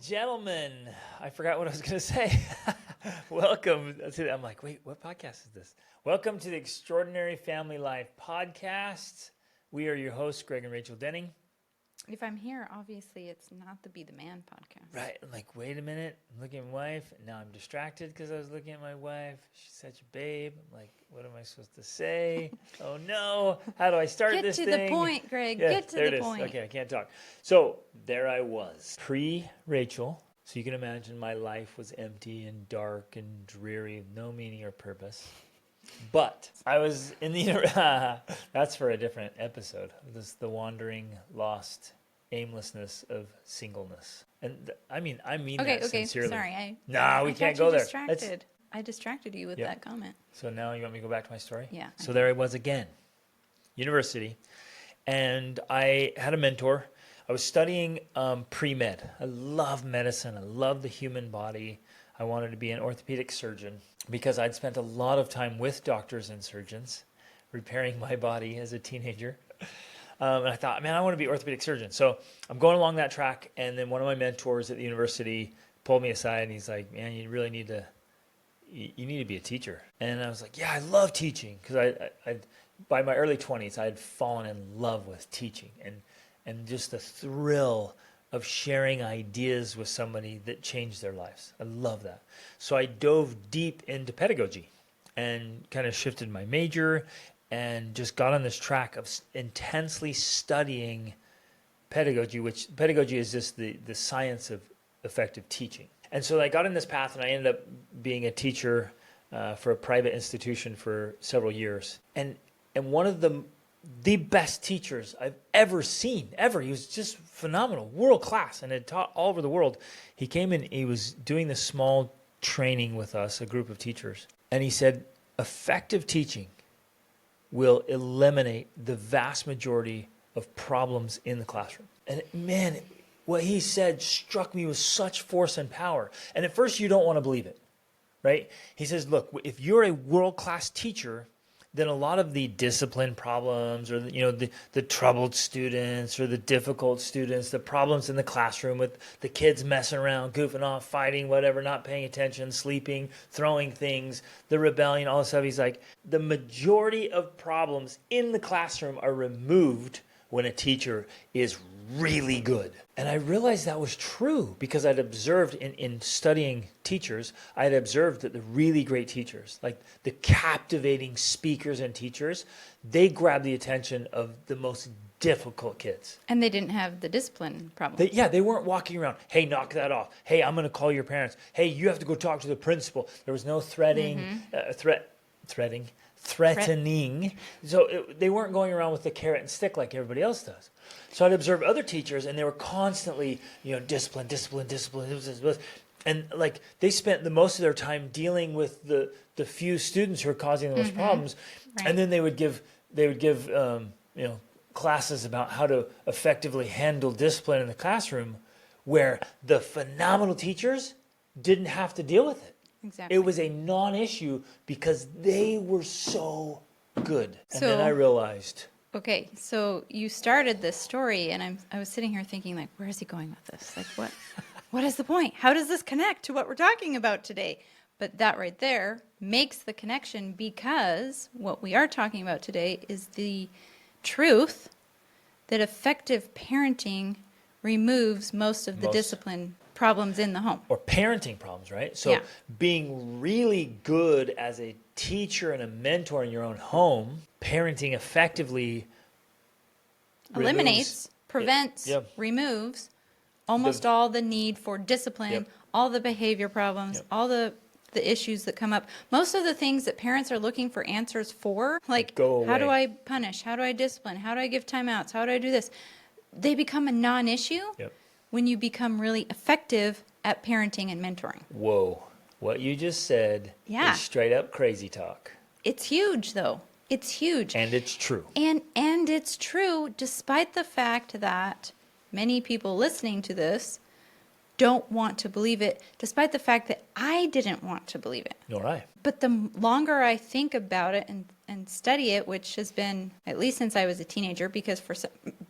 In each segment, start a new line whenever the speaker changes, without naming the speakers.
gentlemen, I forgot what I was going to say. Welcome to, I'm like, wait, what podcast is this? Welcome to the Extraordinary Family Life podcast. We are your hosts, Greg and Rachel Denning.
If I'm here, obviously it's not the Be the Man podcast.
Right. I'm like, wait a minute. I'm looking at my wife. And now I'm distracted because I was looking at my wife. She's such a babe. I'm like, what am I supposed to say? Oh, no. How do I start this thing?
Get to the point, Greg.
Yeah,
Get to
there
the
it is.
point.
Okay, I can't talk. So there I was, pre-Rachel. So you can imagine my life was empty and dark and dreary, no meaning or purpose. But I was in the, that's for a different episode. This is the wandering, lost, aimlessness of singleness. And I mean that sincerely.
Sorry.
We can't go there.
Distracted. I distracted you with that comment.
So now you want me to go back to my story?
Yeah.
So there I was again, university. And I had a mentor. I was studying pre-med. I love medicine. I love the human body. I wanted to be an orthopedic surgeon because I'd spent a lot of time with doctors and surgeons repairing my body as a teenager. And I thought, man, I want to be an orthopedic surgeon. So I'm going along that track. And then one of my mentors at the university pulled me aside and he's like, man, you really need to be a teacher. And I was like, yeah, I love teaching. Because I by my early 20s, I had fallen in love with teaching and just the thrill of sharing ideas with somebody that changed their lives. I love that. So I dove deep into pedagogy and kind of shifted my major and just got on this track of intensely studying pedagogy, which pedagogy is just the science of effective teaching. And so I got in this path and I ended up being a teacher for a private institution for several years. And one of the best teachers I've ever seen, ever. He was just phenomenal, world class, and had taught all over the world. He came in, he was doing this small training with us, a group of teachers, and he said, effective teaching will eliminate the vast majority of problems in the classroom. And man, what he said struck me with such force and power. And at first you don't want to believe it, right? He says, look, if you're a world-class teacher, then a lot of the discipline problems or the troubled students or the difficult students, the problems in the classroom with the kids messing around, goofing off, fighting, whatever, not paying attention, sleeping, throwing things, the rebellion, all this stuff. He's like, the majority of problems in the classroom are removed when a teacher is really good. And I realized that was true because I'd observed in studying teachers, I had observed that the really great teachers, like the captivating speakers and teachers, they grab the attention of the most difficult kids. And
they didn't have the discipline problem.
They weren't walking around, hey, knock that off. Hey, I'm going to call your parents. Hey, you have to go talk to the principal. There was no threatening. So they weren't going around with the carrot and stick like everybody else does. So I'd observe other teachers, and they were constantly, discipline. And like they spent the most of their time dealing with the few students who were causing the most problems. Right. And then they would give classes about how to effectively handle discipline in the classroom, where the phenomenal teachers didn't have to deal with it.
Exactly.
It was a non-issue because they were so good. And then I realized.
Okay, so you started this story, and I was sitting here thinking, like, where is he going with this? Like, what is the point? How does this connect to what we're talking about today? But that right there makes the connection, because what we are talking about today is the truth that effective parenting removes most of the discipline problems in the home.
Or parenting problems, right? So being really good as a teacher and a mentor in your own home, parenting effectively
eliminates, prevents, removes almost all the need for discipline, all the behavior problems, all the issues that come up. Most of the things that parents are looking for answers for, like how do I punish, how do I discipline, how do I give timeouts, how do I do this, they become a non-issue when you become really effective at parenting and mentoring.
Whoa. What you just said is straight up crazy talk.
It's huge, though. It's huge.
And it's true.
And it's true, despite the fact that many people listening to this don't want to believe it, despite the fact that I didn't want to believe it.
Nor I.
But the longer I think about it and study it, which has been at least since I was a teenager, because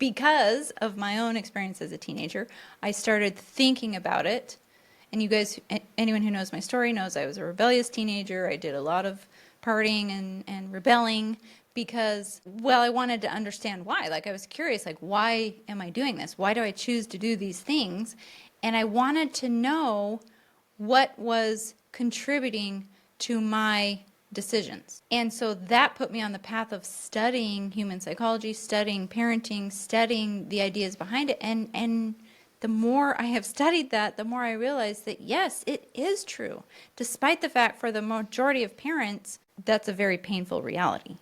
because of my own experience as a teenager, I started thinking about it. And you guys, anyone who knows my story knows I was a rebellious teenager. I did a lot of partying and rebelling because, well, I wanted to understand why. Like, I was curious, like, why am I doing this? Why do I choose to do these things? And I wanted to know what was contributing to my decisions. And so that put me on the path of studying human psychology, studying parenting, studying the ideas behind it. And the more I have studied that, the more I realize that, yes, it is true. Despite the fact for the majority of parents, that's a very painful reality.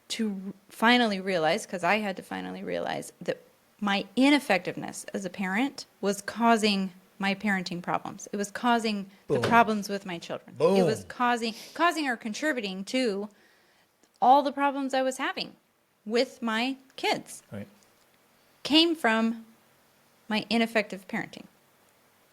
To finally realize, because I had to finally realize that my ineffectiveness as a parent was causing my parenting problems. It was causing the problems with my children. It was causing or contributing to all the problems I was having with my kids.
Right.
Came from my ineffective parenting.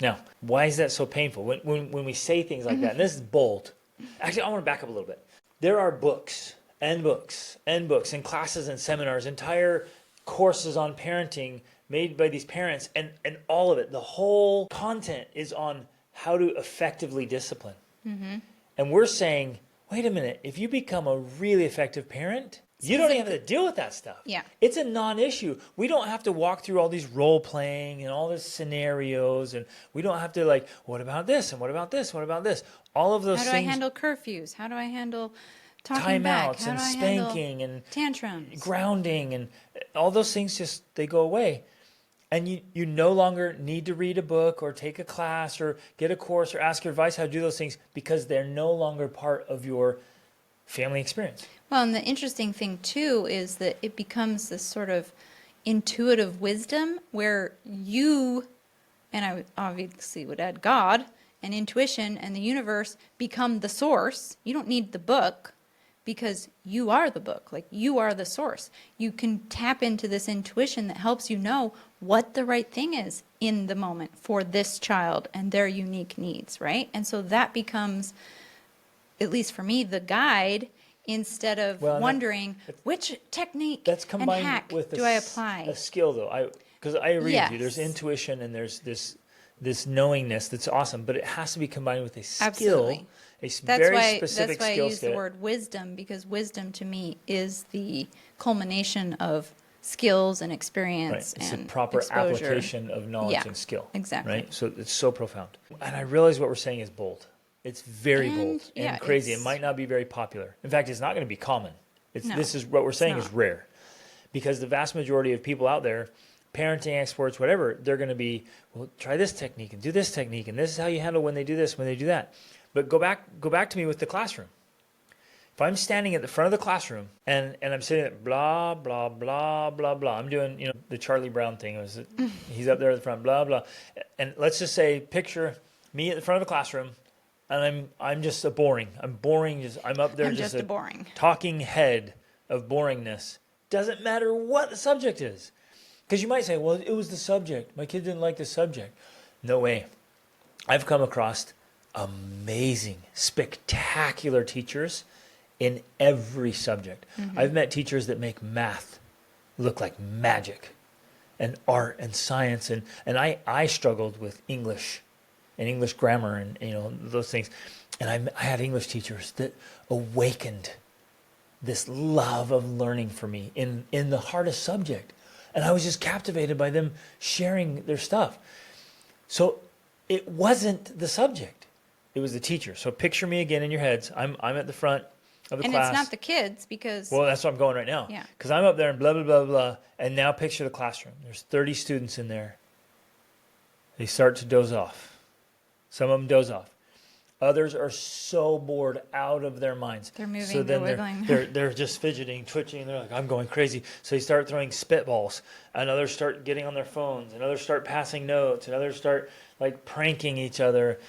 Now, why is that so painful? When we say things like that, and this is bold. Actually, I want to back up a little bit. There are books and books and books and classes and seminars, entire courses on parenting made by these parents, and all of it, the whole content is on how to effectively discipline. Mm-hmm. And we're saying, wait a minute, if you become a really effective parent, you don't even have to deal with that stuff.
Yeah.
It's a non-issue. We don't have to walk through all these role-playing and all these scenarios, and we don't have to like, what about this, and what about this, what about this? All of those things.
How do I handle curfews? How do I handle talking back?
Timeouts
How
and
do I
spanking
handle
and
tantrums?
grounding, and all those things just, they go away. And you no longer need to read a book or take a class or get a course or ask your advice how to do those things because they're no longer part of your family experience.
Well, and the interesting thing, too, is that it becomes this sort of intuitive wisdom where you, and I obviously would add God, and intuition and the universe become the source. You don't need the book because you are the book. Like, you are the source. You can tap into this intuition that helps you know what the right thing is in the moment for this child and their unique needs, right? And so that becomes, at least for me, the guide instead of wondering which technique
that's combined
and hack
with
do I apply.
A skill, though. Because I agree with you. There's
Yes.
intuition and there's this knowingness that's awesome, but it has to be combined with a skill,
Absolutely.
Very specific
that's why
skill
I use
set.
the word wisdom, because wisdom to me is the culmination of skills and experience
It's
and
a proper
exposure.
application of knowledge
Yeah,
and skill.
exactly.
Right? So it's so profound. And I realize what we're saying is bold. It's very bold and crazy. It might not be very popular. In fact, it's not going to be common.
No,
this is what we're saying
it's
is
not.
rare. Because the vast majority of people out there, parenting experts, whatever, they're going to be, well, try this technique and do this technique, and this is how you handle when they do this, when they do that. But go back to me with the classroom. If I'm standing at the front of the classroom and I'm sitting at blah, blah, blah, blah, blah. I'm doing, the Charlie Brown thing. He's up there at the front, blah, blah. And let's just say, picture me at the front of the classroom, and I'm just boring. I'm boring. I'm up there
I'm
just
a boring
talking head of boringness. Doesn't matter what the subject is. Because you might say, well, it was the subject. My kid didn't like the subject. No way. I've come across amazing, spectacular teachers in every subject. Mm-hmm. I've met teachers that make math look like magic, and art and science, and I struggled with English and English grammar and those things. And I had English teachers that awakened this love of learning for me in the hardest subject. And I was just captivated by them sharing their stuff. So it wasn't the subject. It was the teacher. So picture me again in your heads. I'm at the front of the class.
And it's not the kids because...
Well, that's what I'm going right now.
Yeah.
Because I'm up there and blah, blah, blah, blah. And now picture the classroom. There's 30 students in there. They start to doze off. Some of them doze off. Others are so bored out of their minds.
They're moving,
so then
they're wiggling.
They're just fidgeting, twitching. They're like, I'm going crazy. So they start throwing spitballs. And others start getting on their phones. And others start passing notes. And others start like pranking each other.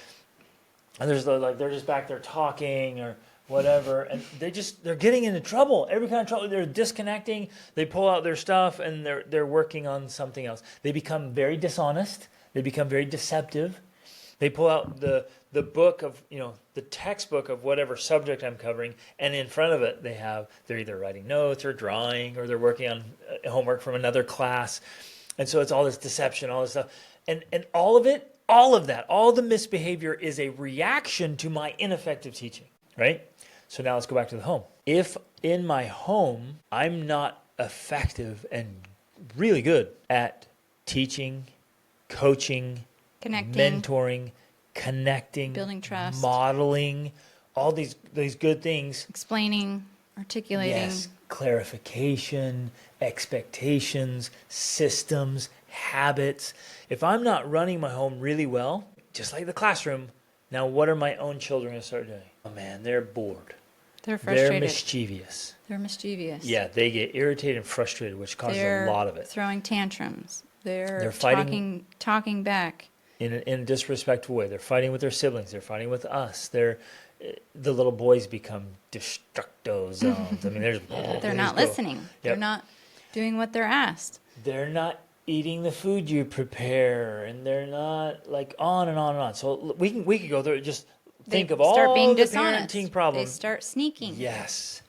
Others they're just back there talking or whatever. And they're getting into trouble. Every kind of trouble. They're disconnecting. They pull out their stuff and they're working on something else. They become very dishonest. They become very deceptive. They pull out the book of, the textbook of whatever subject I'm covering, and in front of it they're either writing notes or drawing, or they're working on homework from another class. And so it's all this deception, all this stuff. And all of it, all of that, all the misbehavior is a reaction to my ineffective teaching, right? So now let's go back to the home. If in my home I'm not effective and really good at teaching, coaching,
Connecting,
mentoring, connecting,
building trust,
modeling, all these good things.
explaining, articulating.
Yes, clarification, expectations, systems, habits. If I'm not running my home really well, just like the classroom, now what are my own children going to start doing? Oh man, they're bored.
They're frustrated.
They're mischievous.
They're mischievous.
Yeah, they get irritated and frustrated, which causes a lot of it.
Throwing tantrums. They're
fighting
talking back.
in a disrespectful way. They're fighting with their siblings. They're fighting with us. The little boys become destructo zones. I mean,
They're not listening. Yep. They're not doing what they're asked.
They're not eating the food you prepare, and they're not, like, on and on and on. So we could go there. Just think of all the parenting problems.
They start sneaking.
Yes,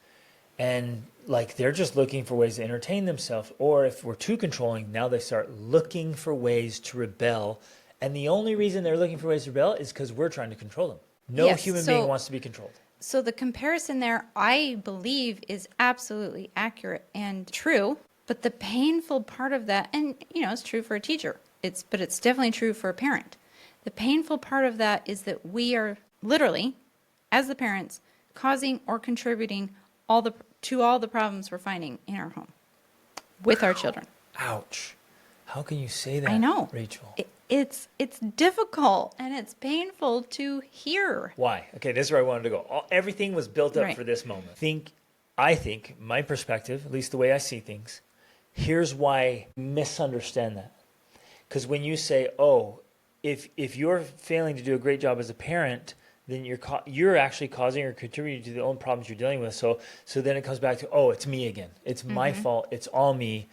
and like they're just looking for ways to entertain themselves. Or if we're too controlling, now they start looking for ways to rebel. And the only reason they're looking for ways to rebel is because we're trying to control them. No human being wants to be controlled.
So the comparison there, I believe, is absolutely accurate and true. But the painful part of that, and it's true for a teacher, but it's definitely true for a parent. The painful part of that is that we are literally, as the parents, causing or contributing to all the problems we're finding in our home with our children.
Ouch. How can you say that?
I know,
Rachel?
It's difficult and it's painful to hear.
Why? Okay, this is where I wanted to go. Everything was built up for this moment. I think, my perspective, at least the way I see things, here's why I misunderstand that. Because when you say, if you're failing to do a great job as a parent, then you're actually causing or contributing to the own problems you're dealing with. So then it comes back to, it's me again. It's my fault. It's all me.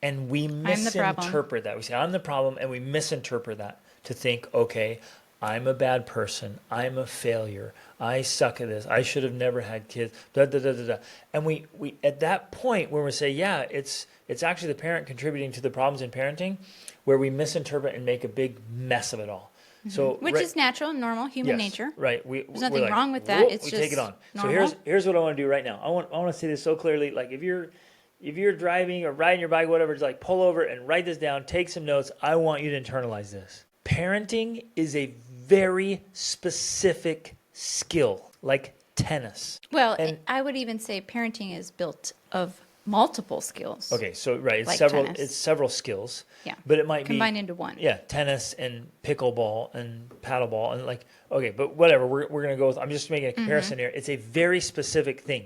And we misinterpret that. We say, I'm the problem, and we misinterpret that to think, okay, I'm a bad person. I'm a failure. I suck at this. I should have never had kids. Da, da, da, da, da. And we at that point where we say, it's actually the parent contributing to the problems in parenting, where we misinterpret and make a big mess of it all. So
which is natural, normal, human nature.
Right.
There's nothing wrong with that. It's
we
just
take it on.
normal.
So here's what I want to do right now. I want to say this so clearly. Like if you're driving or riding your bike, whatever, just like pull over and write this down, take some notes. I want you to internalize this. Parenting is a very specific skill, like tennis.
Well, I would even say parenting is built of multiple skills.
Okay, so right,
like
it's several skills.
Yeah.
But it might
combined into one.
Yeah, tennis and pickleball and paddleball and but whatever. We're going to go with, I'm just making a comparison here. It's a very specific thing.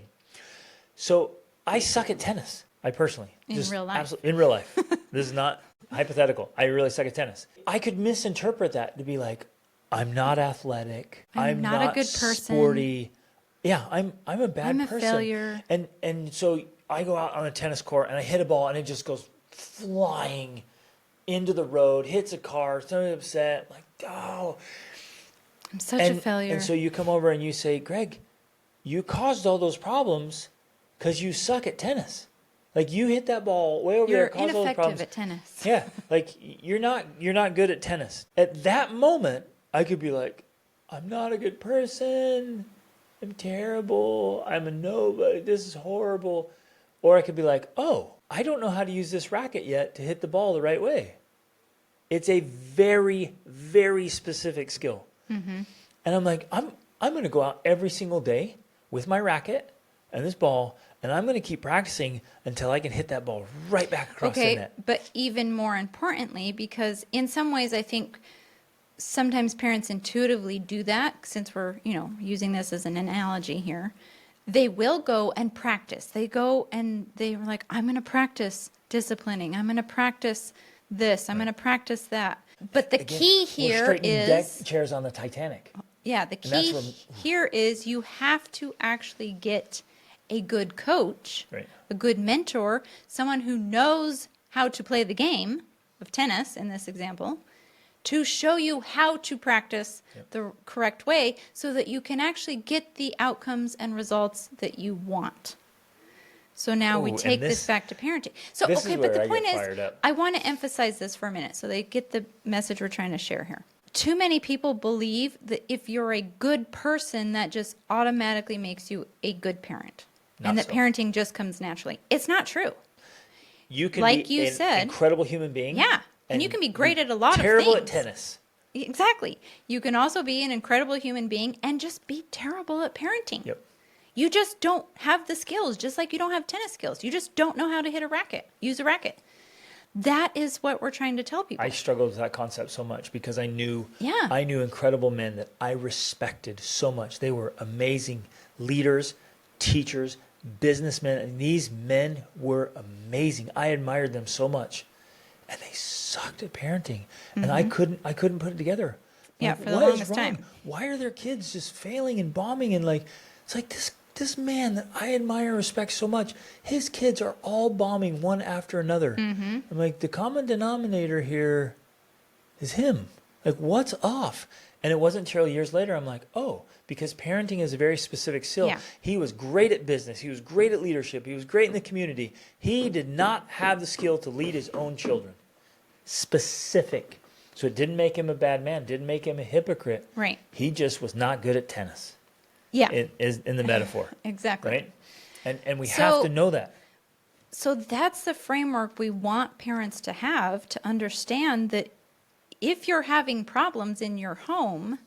So I suck at tennis. I personally.
In real life.
Absolutely, in real life. This is not hypothetical. I really suck at tennis. I could misinterpret that to be like, I'm not athletic. I'm not a good person. Sporty. Yeah, I'm a bad person.
I'm a failure.
And so I go out on a tennis court and I hit a ball and it just goes flying into the road, hits a car, somebody's upset, like, oh.
I'm such a failure.
And so you come over and you say, Greg, you caused all those problems because you suck at tennis. Like you hit that ball way over there, caused all those problems.
You're ineffective at tennis.
Yeah, like you're not good at tennis. At that moment, I could be like, I'm not a good person. I'm terrible. I'm a nobody. This is horrible. Or I could be like, I don't know how to use this racket yet to hit the ball the right way. It's a very, very specific skill. Mm-hmm. And I'm like, I'm going to go out every single day with my racket and this ball, and I'm going to keep practicing until I can hit that ball right back across the net.
But even more importantly, because in some ways I think sometimes parents intuitively do that, since we're, using this as an analogy here. They will go and practice. They go and they're like, I'm going to practice disciplining. I'm going to practice this. I'm going to practice that. But the key here is
deck chairs on the Titanic.
Yeah, the key here is you have to actually get a good coach, a good mentor, someone who knows how to play the game of tennis in this example, to show you how to practice the correct way so that you can actually get the outcomes and results that you want. So now we
Ooh,
take
and
this back to parenting. So,
this is
okay, but
where
the
I
point
get
is,
fired up.
I want to emphasize this for a minute so they get the message we're trying to share here. Too many people believe that if you're a good person, that just automatically makes you a good parent. And that
so.
parenting just comes naturally. It's not true.
You can
Like
be
you
an
said-
incredible human being.
Yeah. And you can be great at a lot of
terrible at
things.
tennis.
Exactly. You can also be an incredible human being and just be terrible at parenting.
Yep.
You just don't have the skills, just like you don't have tennis skills. You just don't know how to use a racket. That is what we're trying to tell people.
I struggled with that concept so much because I knew
Yeah.
I knew incredible men that I respected so much. They were amazing leaders, teachers, businessmen, and these men were amazing. I admired them so much. And they sucked at parenting. And I couldn't put it together.
Yeah,
Like,
for the
what is
longest
wrong?
time.
Why are their kids just failing and bombing and like it's like this man that I admire and respect so much, his kids are all bombing one after another. I'm like, the common denominator here is him. Like, what's off? And it wasn't until years later I'm like, oh, because parenting is a very specific skill.
Yeah.
He was great at business. He was great at leadership. He was great in the community. He did not have the skill to lead his own children. Specific. So it didn't make him a bad man, didn't make him a hypocrite.
Right.
He just was not good at tennis.
Yeah.
In the metaphor.
Exactly.
Right? And we
So-
have to know that.
So that's the framework we want parents to have to understand that if you're having problems in your home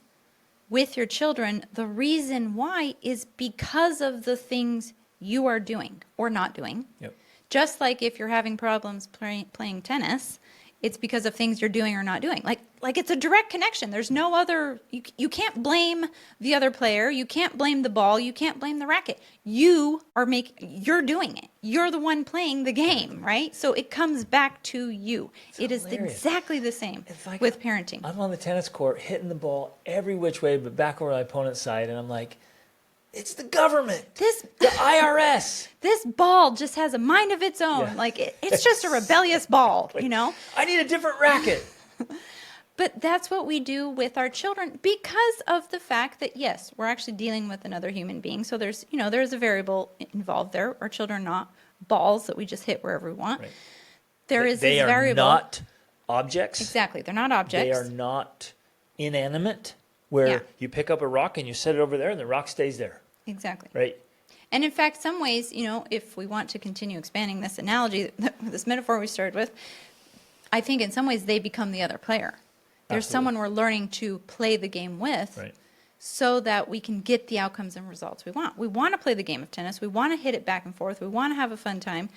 with your children, the reason why is because of the things you are doing or not doing.
Yep.
Just like if you're having problems playing tennis, it's because of things you're doing or not doing. Like it's a direct connection. There's no other, you can't blame the other player. You can't blame the ball. You can't blame the racket. You're doing it. You're the one playing the game, right? So it comes back to you. It is
hilarious.
exactly the same
It's like
with parenting.
I'm on the tennis court hitting the ball every which way but back over my opponent's side, and I'm like, it's the government. The IRS.
This ball just has a mind of its own.
Yeah.
Like it's just a rebellious ball, you know?
I need a different racket.
But that's what we do with our children because of the fact that, yes, we're actually dealing with another human being. So there's a variable involved there. Our children are not balls that we just hit wherever we want.
Right.
There is
They
this
are
variable.
not objects.
Exactly. They're not objects.
They are not inanimate, where
Yeah.
you pick up a rock and you set it over there and the rock stays there.
Exactly.
Right?
And in fact, some ways, if we want to continue expanding this analogy, this metaphor we started with, I think in some ways they become the other player. There's
Absolutely.
someone we're learning to play the game with
Right.
so that we can get the outcomes and results we want. We want to play the game of tennis. We want to hit it back and forth. We want to have a fun time.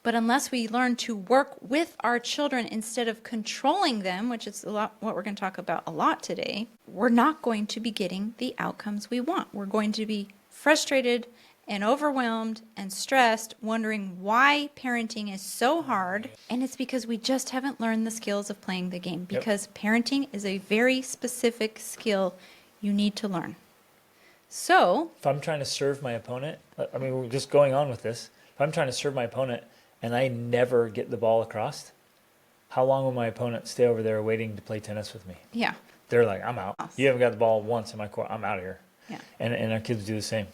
But unless we learn to work with our children instead of controlling them, which is a lot what we're going to talk about a lot today, we're not going to be getting the outcomes we want. We're going to be frustrated and overwhelmed and stressed, wondering why parenting is so hard. And it's because we just haven't learned the skills of playing the game. Because parenting is a very specific skill you need to learn. So,
If I'm trying to serve my opponent, I mean, we're just going on with this. If I'm trying to serve my opponent and I never get the ball across, how long will my opponent stay over there waiting to play tennis with me?
yeah.
They're like, I'm out. You haven't got the ball once in my court. I'm out of here.
Yeah.
And our kids do the same.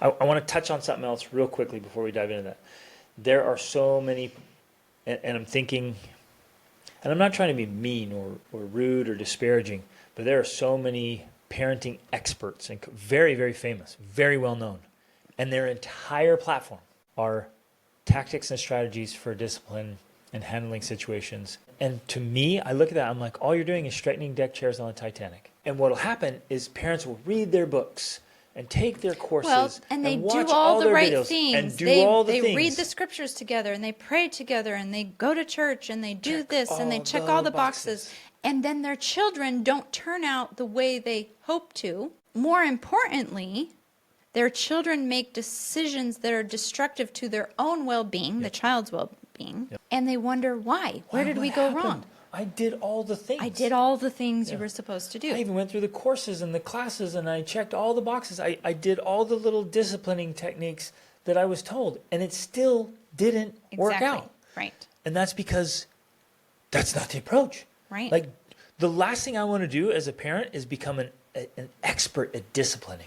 I want to touch on something else real quickly before we dive into that. There are so many, and I'm thinking, and I'm not trying to be mean or rude or disparaging, but there are so many parenting experts and very, very famous, very well known. And their entire platform are tactics and strategies for discipline and handling situations. And to me, I look at that, I'm like, all you're doing is straightening deck chairs on the Titanic. And what will happen is parents will read their books and take their courses
Well, and they
watch
do all the
their
right
videos
things.
and do all the
they
things.
read the scriptures together and they pray together and they go to church and they do
Check
this and they
all
check
the
all the
boxes.
boxes. And then their children don't turn out the way they hope to. More importantly, their children make decisions that are destructive to their own well-being, the child's well-being, and they wonder why. Where did
What
we go
happened?
wrong?
I did all the things.
I did all the things you were supposed to do.
I even went through the courses and the classes and I checked all the boxes. I did all the little disciplining techniques that I was told, and it still didn't work out.
Right.
And that's because that's not the approach.
Right.
Like, The last thing I want to do as a parent is become an expert at disciplining.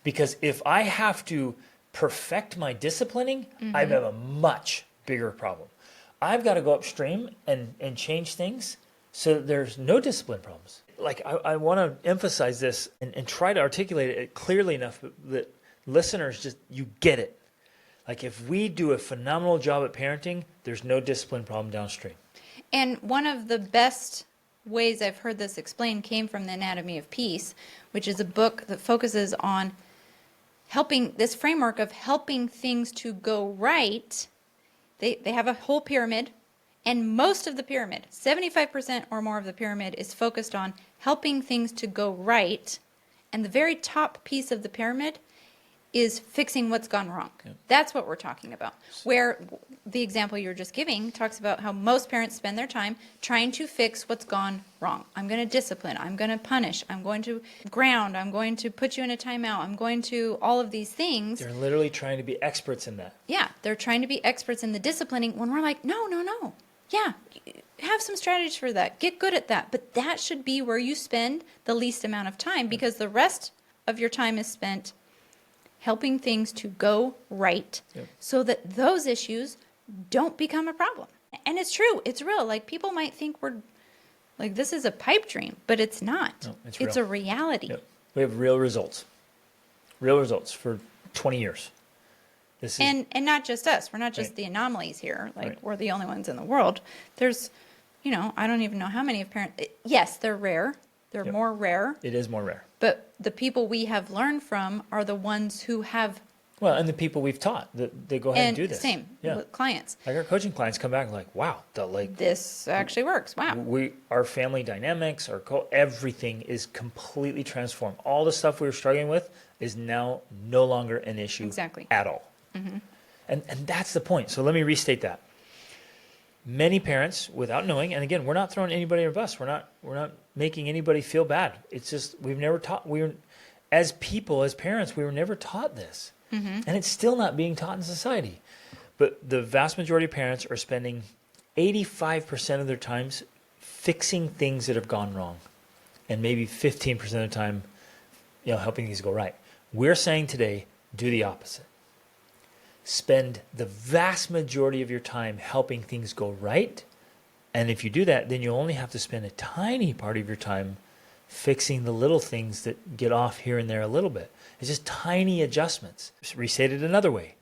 Because if I have to perfect my disciplining, I have a much bigger problem. I've got to go upstream and change things so that there's no discipline problems. Like, I want to emphasize this and try to articulate it clearly enough that listeners just, you get it. Like, if we do a phenomenal job at parenting, there's no discipline problem downstream.
And one of the best ways I've heard this explained came from The Anatomy of Peace, which is a book that focuses on helping, this framework of helping things to go right. They have a whole pyramid, and most of the pyramid, 75% or more of the pyramid, is focused on helping things to go right. And the very top piece of the pyramid is fixing what's gone wrong. Yep. That's what we're talking about. Where the example you were just giving talks about how most parents spend their time trying to fix what's gone wrong. I'm going to discipline. I'm going to punish. I'm going to ground. I'm going to put you in a timeout. I'm going to all of these things.
They're literally trying to be experts in that.
Yeah, they're trying to be experts in the disciplining when we're like, no. Yeah, have some strategies for that. Get good at that. But that should be where you spend the least amount of time, because the rest of your time is spent helping things to go right, so that those issues don't become a problem. And it's true. It's real. Like, people might think we're like, this is a pipe dream, but it's not.
No,
it's a reality.
Yep. We have real results for 20 years. This is,
and not just us. We're not just the anomalies here. Like, we're the only ones in the world. There's, I don't even know how many of parents. Yes, they're rare. They're more rare.
It is more rare.
But the people we have learned from are the ones who have.
Well, and the people we've taught, they go ahead and do this.
Same with clients.
Like, our coaching clients come back like, wow,
this actually works. Wow.
Our family dynamics, everything is completely transformed. All the stuff we were struggling with is now no longer an issue at all. Mm-hmm. And that's the point. So let me restate that. Many parents, without knowing, and again, we're not throwing anybody under the bus. We're not making anybody feel bad. It's just, we've never taught. As people, as parents, we were never taught this, and it's still not being taught in society. But the vast majority of parents are spending 85% of their times fixing things that have gone wrong, and maybe 15% of the time, helping things go right. We're saying today, do the opposite. Spend the vast majority of your time helping things go right. And if you do that, then you only have to spend a tiny part of your time fixing the little things that get off here and there a little bit. It's just tiny adjustments. Restate it another way.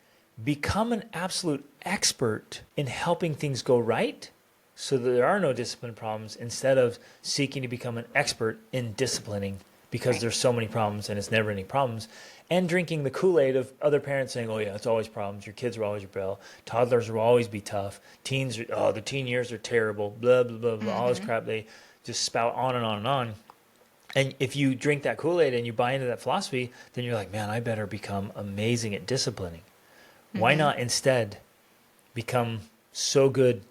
Become an absolute expert in helping things go right so that there are no discipline problems, instead of seeking to become an expert in disciplining because there's so many problems and it's never any problems. And drinking the Kool-Aid of other parents saying, oh yeah, it's always problems. Your kids will always rebel. Toddlers will always be tough. Teens, the teen years are terrible. Blah, blah, blah, blah. All this crap. They just spout on and on and on. And if you drink that Kool-Aid and you buy into that philosophy, then you're like, man, I better become amazing at disciplining. Why not instead become so good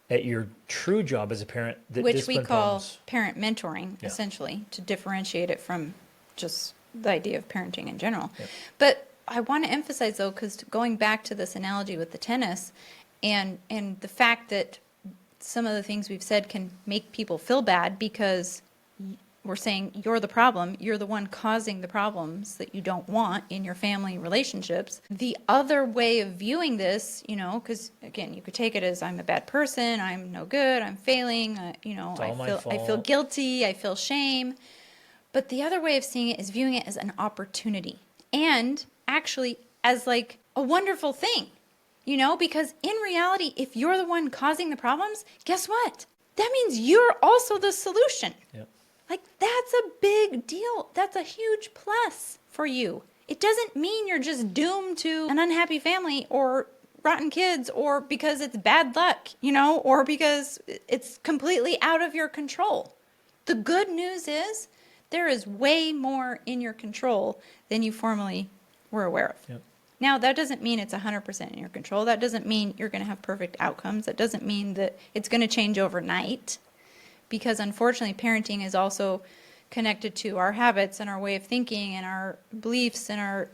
at your true job as a parent that
which we call
problems,
parent mentoring, essentially, to differentiate it from just the idea of parenting in general. But I want to emphasize, though, because going back to this analogy with the tennis and the fact that some of the things we've said can make people feel bad because we're saying you're the problem, you're the one causing the problems that you don't want in your family relationships. The other way of viewing this, because again, you could take it as, I'm a bad person, I'm no good, I'm failing, I feel guilty, I feel shame. But the other way of seeing it is viewing it as an opportunity, and actually as like a wonderful thing, because in reality, if you're the one causing the problems, guess what? That means you're also the solution.
Yep.
Like, that's a big deal. That's a huge plus for you. It doesn't mean you're just doomed to an unhappy family or rotten kids, or because it's bad luck, or because it's completely out of your control. The good news is, there is way more in your control than you formerly were aware of.
Yep.
Now, that doesn't mean it's 100% in your control. That doesn't mean you're going to have perfect outcomes. That doesn't mean that it's going to change overnight, because unfortunately, parenting is also connected to our habits and our way of thinking and our beliefs and our,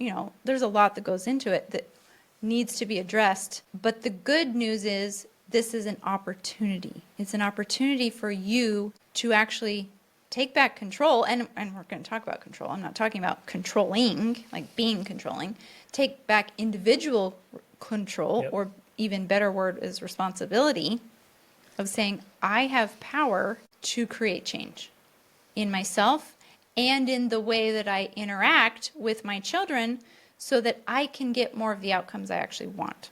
there's a lot that goes into it that needs to be addressed. But the good news is this is an opportunity. It's an opportunity for you to actually take back control. And we're going to talk about control. I'm not talking about controlling, like being controlling. Take back individual control,
Yep.
or even better word is responsibility, of saying, I have power to create change in myself and in the way that I interact with my children so that I can get more of the outcomes I actually want.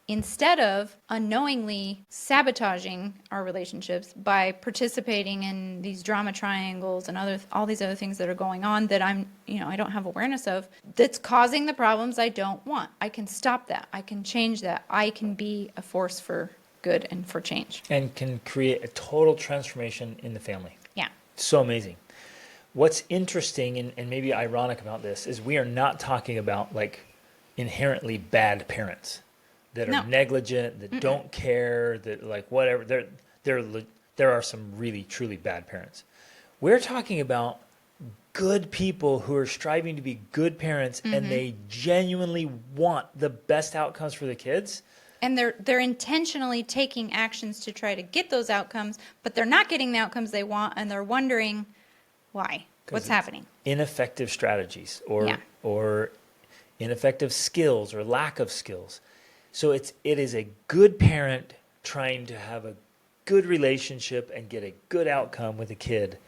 Instead of unknowingly sabotaging our relationships by participating in these drama triangles and all these other things that are going on that I don't have awareness of, that's causing the problems I don't want. I can stop that. I can change that. I can be a force for good and for change.
And can create a total transformation in the family.
Yeah.
So amazing. What's interesting and maybe ironic about this is we are not talking about like inherently bad parents that are
No.
negligent, that don't care, that like whatever. There are some really truly bad parents. We're talking about good people who are striving to be good parents, and they genuinely want the best outcomes for the kids.
And they're intentionally taking actions to try to get those outcomes, but they're not getting the outcomes they want, and they're wondering why. What's happening?
Ineffective strategies
Yeah.
or ineffective skills or lack of skills. So it is a good parent trying to have a good relationship and get a good outcome with a kid.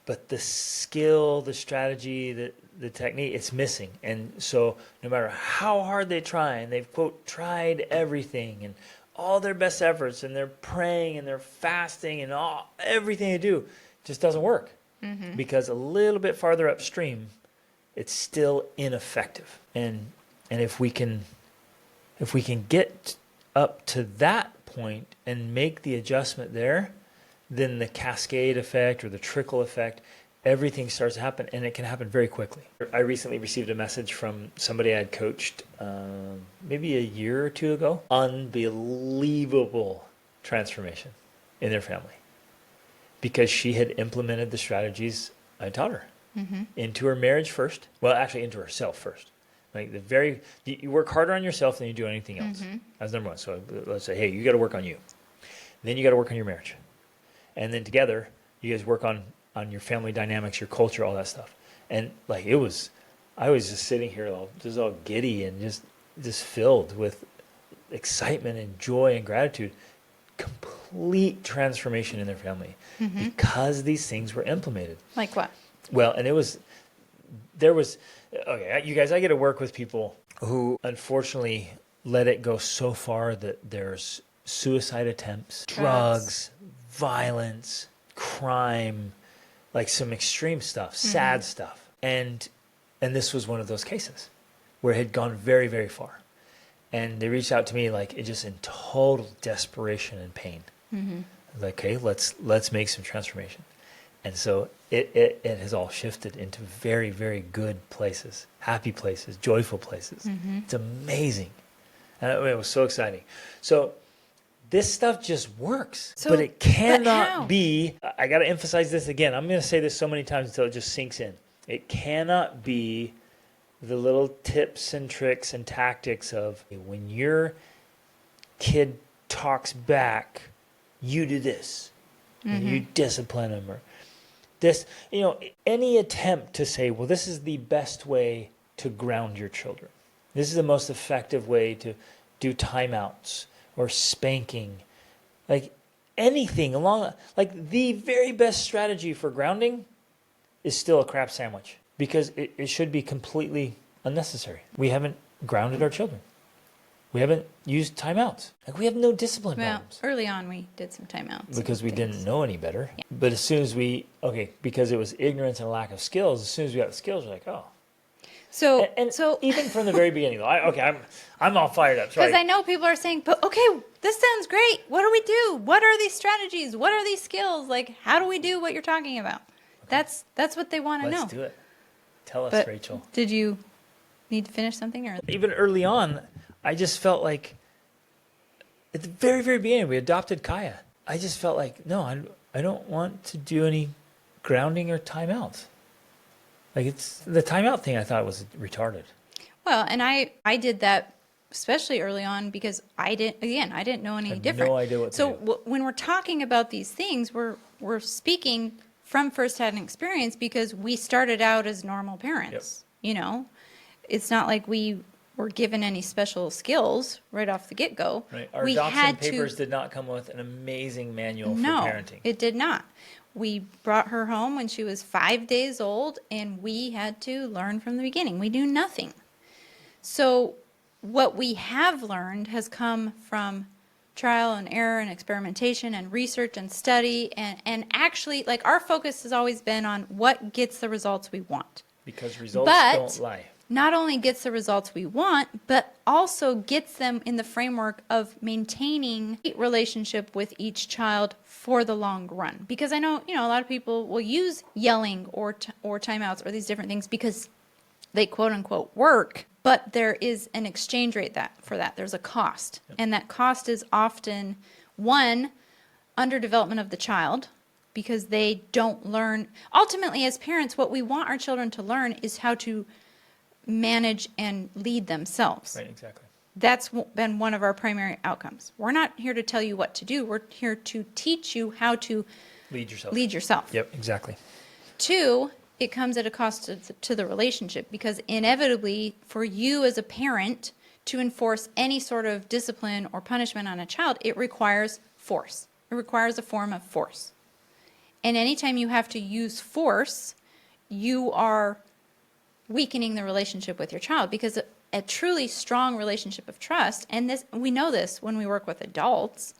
But the skill, the strategy, the technique, it's missing. And so no matter how hard they try, and they've, quote, tried everything and all their best efforts, and they're praying and they're fasting and everything they do, just doesn't work. Because a little bit farther upstream, it's still ineffective. And if we can get up to that point and make the adjustment there, then the cascade effect or the trickle effect, everything starts to happen, and it can happen very quickly. I recently received a message from somebody I had coached maybe a year or two ago. Unbelievable transformation in their family because she had implemented the strategies I taught her into her marriage first. Well, actually into herself first. Like you work harder on yourself than you do anything else. That's number one. So let's say, hey, you got to work on you. Then you got to work on your marriage. And then together, you guys work on your family dynamics, your culture, all that stuff. And like I was just sitting here all giddy and just filled with excitement and joy and gratitude. Complete transformation in their family because these things were implemented.
Like what?
Well, and there was, okay, you guys, I get to work with people who unfortunately let it go so far that there's suicide attempts, drugs, violence, crime, like some extreme stuff, sad stuff. And this was one of those cases where it had gone very, very far. And they reached out to me like just in total desperation and pain. Like, okay, let's make some transformation. And so it has all shifted into very, very good places, happy places, joyful places. It's amazing. And it was so exciting. So this stuff just works, but it cannot be, I got to emphasize this again. I'm going to say this so many times until it just sinks in. It cannot be the little tips and tricks and tactics of when your kid talks back, you do this, and you discipline them, or this, any attempt to say, well, this is the best way to ground your children. This is the most effective way to do timeouts or spanking, like anything along, like the very best strategy for grounding is still a crap sandwich because it should be completely unnecessary. We haven't grounded our children. We haven't used timeouts. Like we have no discipline problems.
Early on we did some timeouts.
Because we didn't know any better. Yeah. But as soon as because it was ignorance and lack of skills, as soon as we got the skills, we're like, oh. So even from the very beginning, though, I'm all fired up.
Because I know people are saying, but okay, this sounds great. What do we do? What are these strategies? What are these skills? Like, how do we do what you're talking about? Okay. That's what they want to know.
Let's do it. Tell us, Rachel.
Did you need to finish something? Or
even early on, I just felt like at the very, very beginning, we adopted Kaya. I just felt like, no, I don't want to do any grounding or timeouts. Like it's the timeout thing I thought was retarded.
Well, and I did that especially early on, because I didn't know any
Had
different.
no idea what to
So
do.
when we're talking about these things, we're speaking from firsthand experience because we started out as normal parents. You know, it's not like we were given any special skills right off the get-go.
Right. Our
We
adoption
had
papers
to.
did not come with an amazing manual for
No,
parenting.
it did not. We brought her home when she was 5 days old, and we had to learn from the beginning. We knew nothing. So what we have learned has come from trial and error and experimentation and research and study, and actually, like, our focus has always been on what gets the results we want.
Because results
But
don't lie.
not only gets the results we want, but also gets them in the framework of maintaining a relationship with each child for the long run. Because I know, a lot of people will use yelling or timeouts or these different things because they quote unquote work, but there is an exchange rate for that. There's a cost.
Yep.
And that cost is often, one, underdevelopment of the child, because they don't learn. Ultimately, as parents, what we want our children to learn is how to manage and lead themselves.
Right, exactly.
That's been one of our primary outcomes. We're not here to tell you what to do. We're here to teach you how to
Lead yourself.
lead yourself.
Yep, exactly.
Two, it comes at a cost to the relationship, because inevitably for you as a parent to enforce any sort of discipline or punishment on a child, it requires force. It requires a form of force. And anytime you have to use force, you are weakening the relationship with your child, because a truly strong relationship of trust, and this, we know this when we work with adults,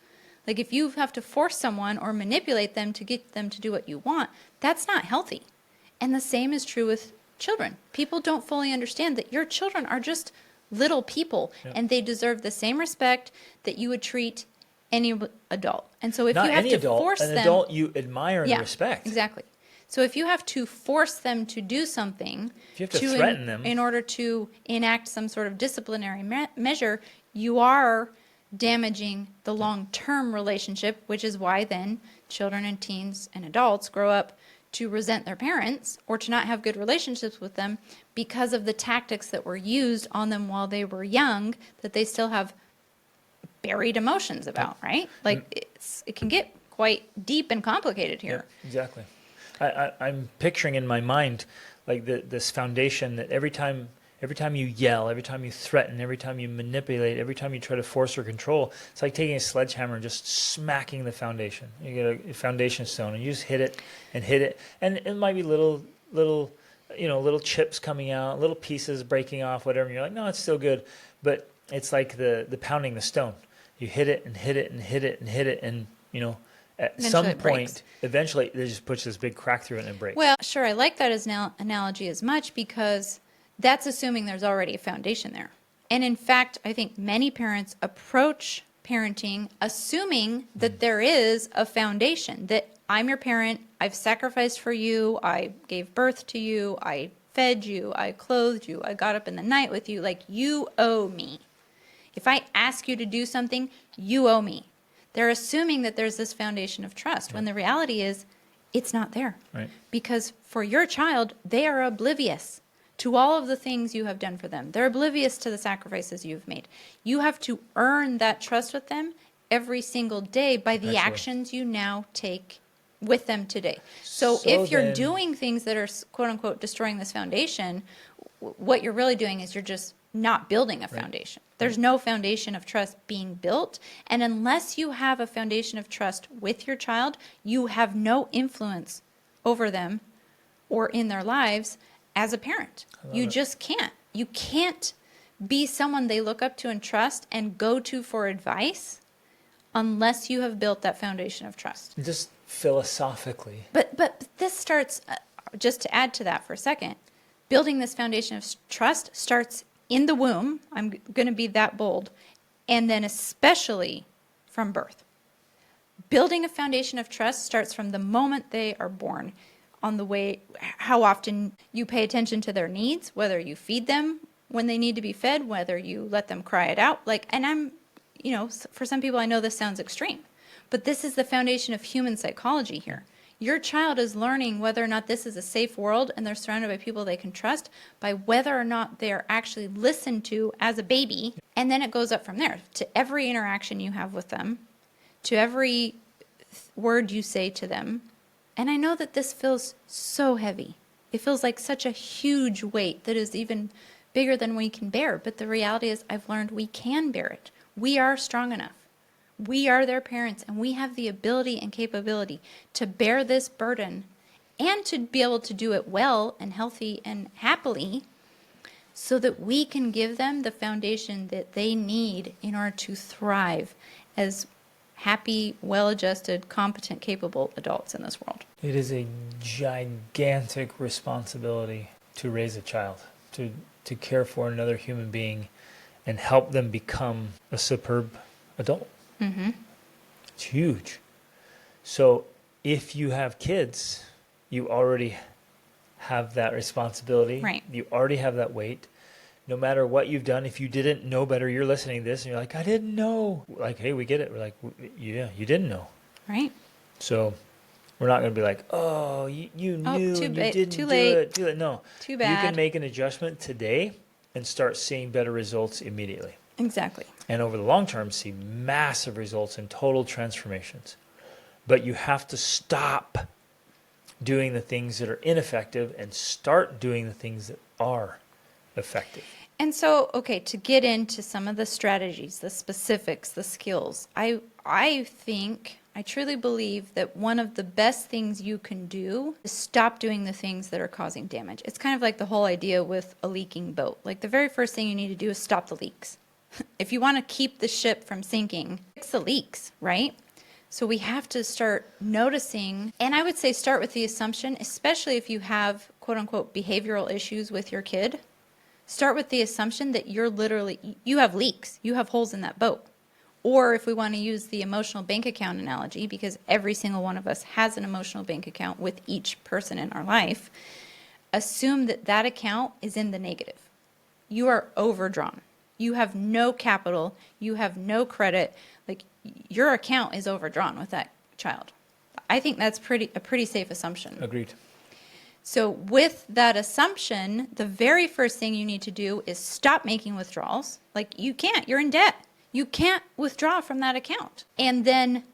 like if you have to force someone or manipulate them to get them to do what you want, that's not healthy. And the same is true with children. People don't fully understand that your children are just little people, and they deserve the same respect that you would treat any adult. And so if
Not
you have
any
to
adult,
force
an
them,
adult you admire and respect.
exactly. So if you have to force them to do something,
If you have to threaten them,
in order to enact some sort of disciplinary measure, you are damaging the long-term relationship, which is why then children and teens and adults grow up to resent their parents or to not have good relationships with them because of the tactics that were used on them while they were young that they still have buried emotions about, right? Like it can get quite deep and complicated here.
Yeah, exactly. I'm picturing in my mind like this foundation that every time you yell, every time you threaten, every time you manipulate, every time you try to force or control, it's like taking a sledgehammer and just smacking the foundation. You get a foundation stone and you just hit it, and it might be little chips coming out, little pieces breaking off, whatever. And you're like, no, it's still good, but it's like the pounding the stone. You hit it and hit it and hit it and hit it, and at
Eventually
some
it breaks.
point, eventually, it just puts this big crack through it and it breaks.
Well, sure, I like that as an analogy as much because that's assuming there's already a foundation there. And in fact, I think many parents approach parenting assuming that there is a foundation, that I'm your parent, I've sacrificed for you, I gave birth to you, I fed you, I clothed you, I got up in the night with you, like you owe me. If I ask you to do something, you owe me. They're assuming that there's this foundation of trust, when the reality is it's not there.
Right.
Because for your child, they are oblivious to all of the things you have done for them. They're oblivious to the sacrifices you've made. You have to earn that trust with them every single day by the actions you now take with them today. So if you're doing things that are quote unquote destroying this foundation, what you're really doing is you're just not building a foundation. There's no foundation of trust being built. And unless you have a foundation of trust with your child, you have no influence over them or in their lives as a parent. You just can't. You can't be someone they look up to and trust and go to for advice unless you have built that foundation of trust.
Just philosophically.
But this starts, just to add to that for a second, building this foundation of trust starts in the womb. I'm going to be that bold. And then especially from birth. Building a foundation of trust starts from the moment they are born, on the way, how often you pay attention to their needs, whether you feed them when they need to be fed, whether you let them cry it out. And for some people, I know this sounds extreme, but this is the foundation of human psychology here. Your child is learning whether or not this is a safe world and they're surrounded by people they can trust by whether or not they're actually listened to as a baby. And then it goes up from there to every interaction you have with them, to every word you say to them. And I know that this feels so heavy. It feels like such a huge weight that is even bigger than we can bear. But the reality is I've learned we can bear it. We are strong enough. We are their parents, and we have the ability and capability to bear this burden and to be able to do it well and healthy and happily so that we can give them the foundation that they need in order to thrive as happy, well-adjusted, competent, capable adults in this world.
It is a gigantic responsibility to raise a child, to care for another human being and help them become a superb adult.
Mm-hmm.
It's huge. So if you have kids, you already have that responsibility.
Right.
You already have that weight. No matter what you've done, if you didn't know better, you're listening to this and you're like, I didn't know. Like, hey, we get it. We're like, yeah, you didn't know.
Right.
So we're not going to be like, oh, you knew and you didn't
too
do
late.
it. Too late. No.
Too bad.
You can make an adjustment today and start seeing better results immediately.
Exactly.
And over the long term, see massive results and total transformations. But you have to stop doing the things that are ineffective and start doing the things that are effective.
And so, okay, to get into some of the strategies, the specifics, the skills, I truly believe that one of the best things you can do is stop doing the things that are causing damage. It's kind of like the whole idea with a leaking boat. Like the very first thing you need to do is stop the leaks. If you want to keep the ship from sinking, fix the leaks, right? So we have to start noticing, and I would say start with the assumption, especially if you have quote unquote behavioral issues with your kid, start with the assumption that you have leaks, you have holes in that boat. Or if we want to use the emotional bank account analogy, because every single one of us has an emotional bank account with each person in our life, assume that that account is in the negative. You are overdrawn. You have no capital. You have no credit. Like your account is overdrawn with that child. I think that's a pretty safe assumption.
Agreed.
So with that assumption, the very first thing you need to do is stop making withdrawals. Like you can't, you're in debt. You can't withdraw from that account. And then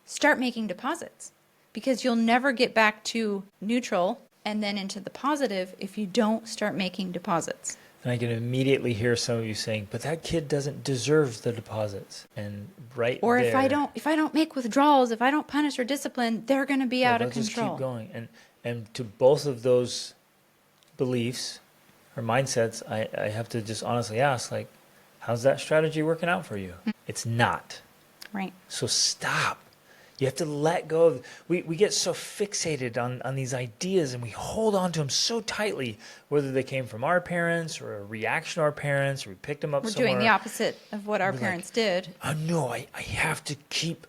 start making deposits because you'll never get back to neutral and then into the positive if you don't start making deposits.
And I can immediately hear some of you saying, but that kid doesn't deserve the deposits. And
or
there,
if I don't make withdrawals, if I don't punish or discipline, they're going to be out of control.
Just keep going. And to both of those beliefs or mindsets, I have to just honestly ask, like, how's that strategy working out for you? It's not.
Right.
So stop. You have to let go. We get so fixated on these ideas and we hold on to them so tightly, whether they came from our parents or a reaction to our parents or we picked them up somewhere.
We're doing the opposite of what our parents did.
Oh, no, I have to keep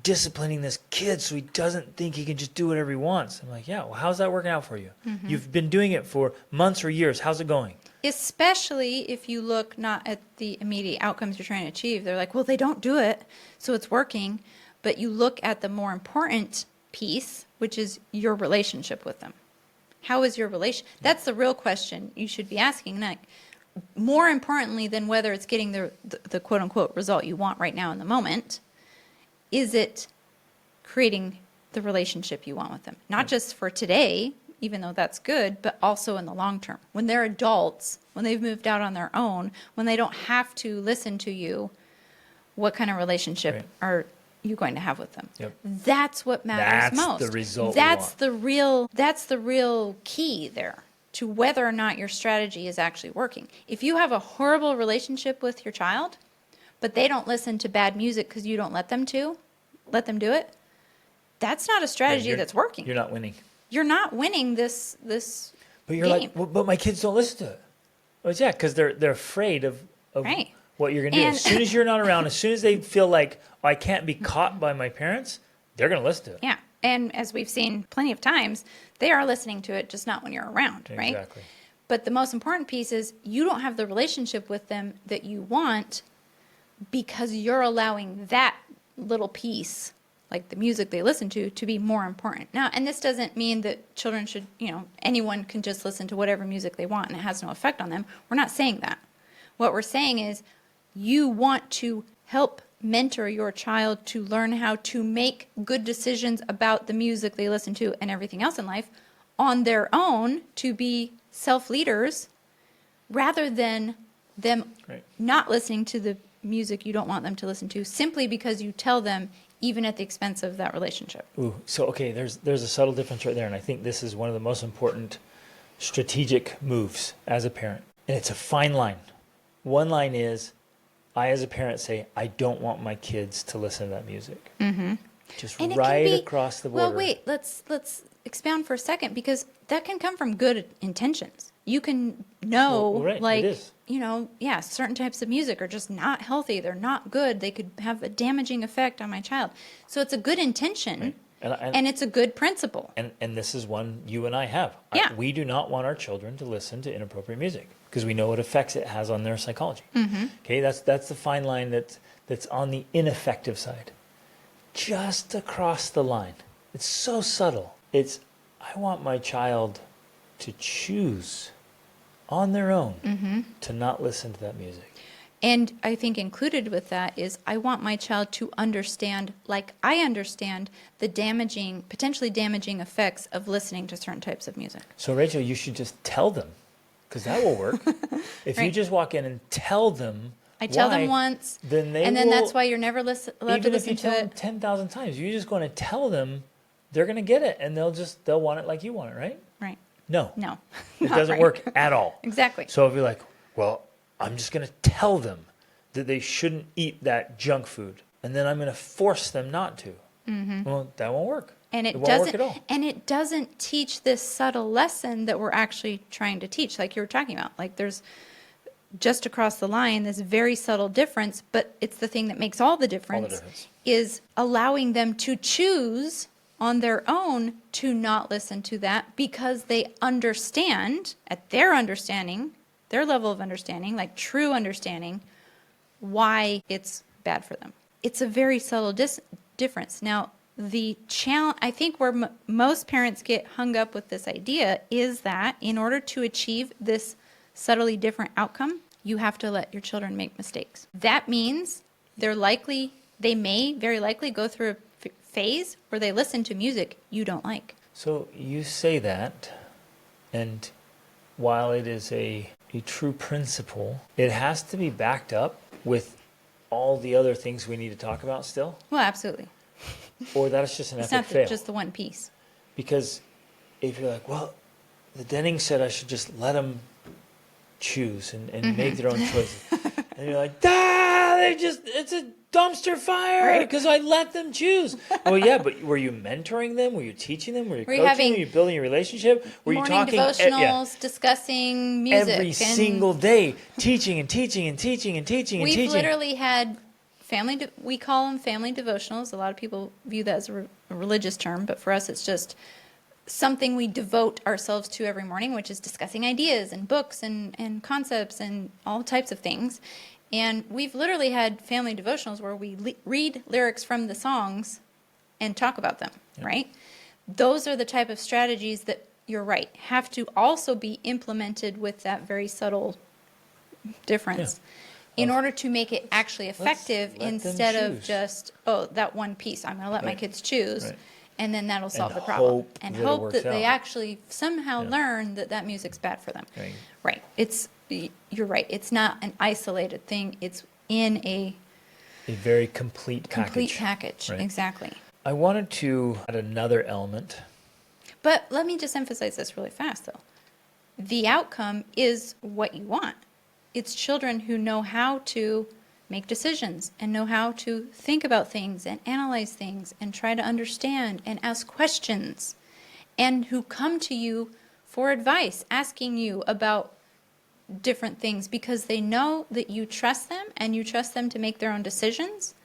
disciplining this kid so he doesn't think he can just do whatever he wants. I'm like, yeah, well, how's that working out for you? Mm-hmm. You've been doing it for months or years. How's it going?
Especially if you look not at the immediate outcomes you're trying to achieve. They're like, well, they don't do it, so it's working. But you look at the more important piece, which is your relationship with them. How is your relation? That's the real question you should be asking. Like, more importantly than whether it's getting the quote-unquote result you want right now in the moment, is it creating the relationship you want with them? Not just for today, even though that's good, but also in the long term. When they're adults, when they've moved out on their own, when they don't have to listen to you, what kind of relationship are you going to have with them?
Yep.
That's what matters most.
That's the result
that's the real key there to whether or not your strategy is actually working. If you have a horrible relationship with your child, but they don't listen to bad music because you don't let them do it, that's not a strategy that's working.
You're not winning.
You're not winning this
But you're
game.
like, well, but my kids don't listen to it. Well, yeah, because they're afraid of
Right.
what you're going to do. As soon as you're not around, as soon as they feel like, oh, I can't be caught by my parents, they're going to listen to it.
Yeah. And as we've seen plenty of times, they are listening to it, just not when you're around, right?
Exactly.
But the most important piece is you don't have the relationship with them that you want because you're allowing that little piece like the music they listen to be more important. Now, and this doesn't mean that children should, anyone can just listen to whatever music they want and it has no effect on them. We're not saying that. What we're saying is you want to help mentor your child to learn how to make good decisions about the music they listen to and everything else in life on their own, to be self-leaders, rather than them not listening to the music you don't want them to listen to simply because you tell them, even at the expense of that relationship.
Ooh, so okay, there's a subtle difference right there, and I think this is one of the most important strategic moves as a parent. And it's a fine line. One line is, I as a parent say, I don't want my kids to listen to that music. Mm-hmm. Just
and
right across the border.
Well, wait, let's expound for a second, because that can come from good intentions. You can know, certain types of music are just not healthy. They're not good. They could have a damaging effect on my child. So it's a good intention, and it's a good principle.
And this is one you and I have.
Yeah.
We do not want our children to listen to inappropriate music because we know what effects it has on their psychology. Mm-hmm. Okay, that's the fine line that's on the ineffective side. Just across the line. It's so subtle. It's, I want my child to choose on their own to not listen to that music.
And I think included with that is, I want my child to understand, like I understand, the potentially damaging effects of listening to certain types of music.
So Rachel, you should just tell them, because that will work. If you just walk in and tell them,
I tell them once,
then
that's why you're never allowed to listen to it.
Even if you tell them 10,000 times, you're just going to tell them, they're going to get it, and they'll want it like you want it, right?
Right.
No. It
Not
doesn't
right.
work at all.
Exactly.
So if you're like, well, I'm just going to tell them that they shouldn't eat that junk food, and then I'm going to force them not to. Mm-hmm. Well, that won't work.
And it
won't
doesn't
work at all.
And it doesn't teach this subtle lesson that we're actually trying to teach, like you were talking about. Like, there's just across the line this very subtle difference, but it's the thing that makes all the difference. Is allowing them to choose on their own to not listen to that, because they understand, at their understanding, their level of understanding, like true understanding, why it's bad for them. It's a very subtle difference. Now, the challenge, I think, where most parents get hung up with this idea is that in order to achieve this subtly different outcome, you have to let your children make mistakes. That means they may very likely go through a phase where they listen to music you don't like.
So you say that, and while it is a true principle, it has to be backed up with all the other things we need to talk about still?
Well, absolutely.
Or that's just an
It's
epic
not
fail?
just the one piece.
Because if you're like, well, the Denning said I should just let them choose and make their own choices. And you're like, it's a dumpster fire because I let them choose. Well, yeah, but were you mentoring them? Were you teaching them? Were you coaching them? Were you building a relationship? Were you talking?
Devotionals, discussing music.
Every single day, teaching and teaching and teaching and teaching and teaching.
We've literally had we call them family devotionals. A lot of people view that as a religious term, but for us it's just something we devote ourselves to every morning, which is discussing ideas and books and concepts and all types of things. And we've literally had family devotionals where we read lyrics from the songs and talk about them, right? Those are the type of strategies that, you're right, have to also be implemented with that very subtle difference in order to make it actually effective, instead of just, that one piece. I'm going to let my kids choose. Right. And then that'll solve the problem. And hope that they actually somehow learn that music's bad for them. Right. You're right. It's not an isolated thing. It's in a
very complete package.
Complete package, right. Exactly.
I wanted to add another element.
But let me just emphasize this really fast, though. The outcome is what you want. It's children who know how to make decisions and know how to think about things and analyze things and try to understand and ask questions, and who come to you for advice, asking you about different things because they know that you trust them and you trust them to make their own decisions.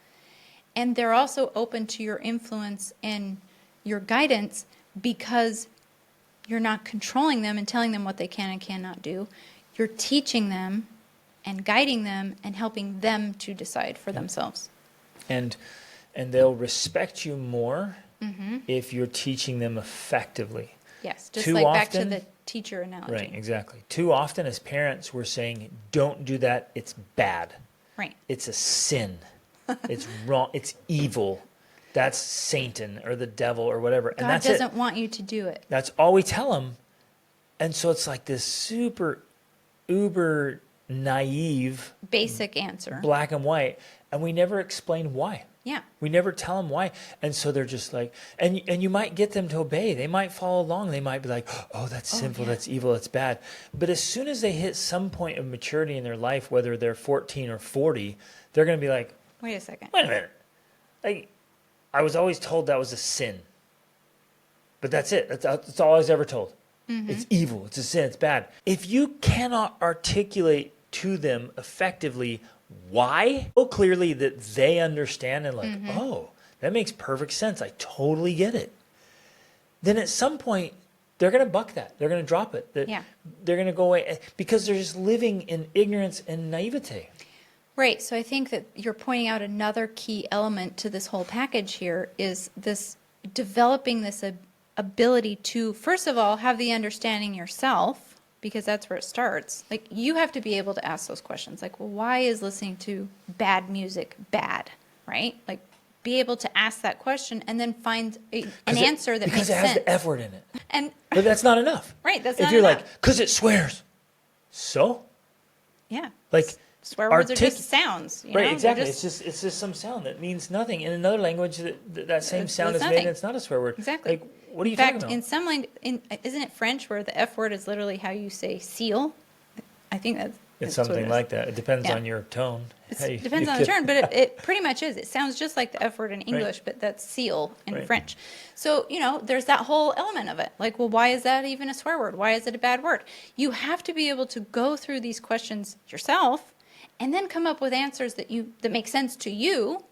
And they're also open to your influence and your guidance because you're not controlling them and telling them what they can and cannot do. You're teaching them and guiding them and helping them to decide for themselves.
And and they'll respect you more
Mm-hmm.
if you're teaching them effectively.
Yes, just
Too
like back to
often-
the teacher analogy.
Right, exactly. Too often as parents, we're saying, don't do that, it's bad.
Right.
It's a sin. It's wrong. It's evil. That's Satan or the devil or whatever. And
God
that's
doesn't
it.
want you to do it.
That's all we tell them. And so it's like this super, uber naive,
Basic answer.
black and white. And we never explain why.
Yeah.
We never tell them why. And so they're just like, and you might get them to obey. They might follow along. They might be like, oh, that's sinful,
yeah.
that's evil, that's bad. But as soon as they hit some point of maturity in their life, whether they're 14 or 40, they're going to be like,
Wait a second.
wait a minute. Like, I was always told that was a sin. But that's it. That's all I was ever told. It's evil. It's a sin. It's bad. If you cannot articulate to them effectively why, so clearly that they understand and like, oh, that makes perfect sense. I totally get it. Then at some point, they're going to buck that. They're going to drop it.
Yeah.
They're going to go away because they're just living in ignorance and naivete.
Right. So I think that you're pointing out another key element to this whole package here is this developing this ability to, first of all, have the understanding yourself, because that's where it starts. Like, you have to be able to ask those questions. Like, well, why is listening to bad music bad? Right? Like, be able to ask that question and then find an answer that makes sense.
Because it has the F word in it.
And
But that's not enough.
right, that's
if
not
you're
enough.
like, because it swears. So?
Yeah.
Like,
Swear words are just sounds. You know?
right,
They're
exactly.
just-
It's just some sound that means nothing. In another language, that same sound
it's
is made
nothing.
and it's not a swear word.
Exactly.
Like, what are you
In fact,
talking
in
about?
some isn't it French where the F word is literally how you say seal? I think that's
It's
what
something
it is.
like that. It depends
Yeah.
on your tone.
It depends on the turn, but it pretty much is. It sounds just like the F word in English, but that's seal in
Right.
French. So, there's that whole element of it. Like, well, why is that even a swear word? Why is it a bad word? You have to be able to go through these questions yourself and then come up with answers that make sense to you,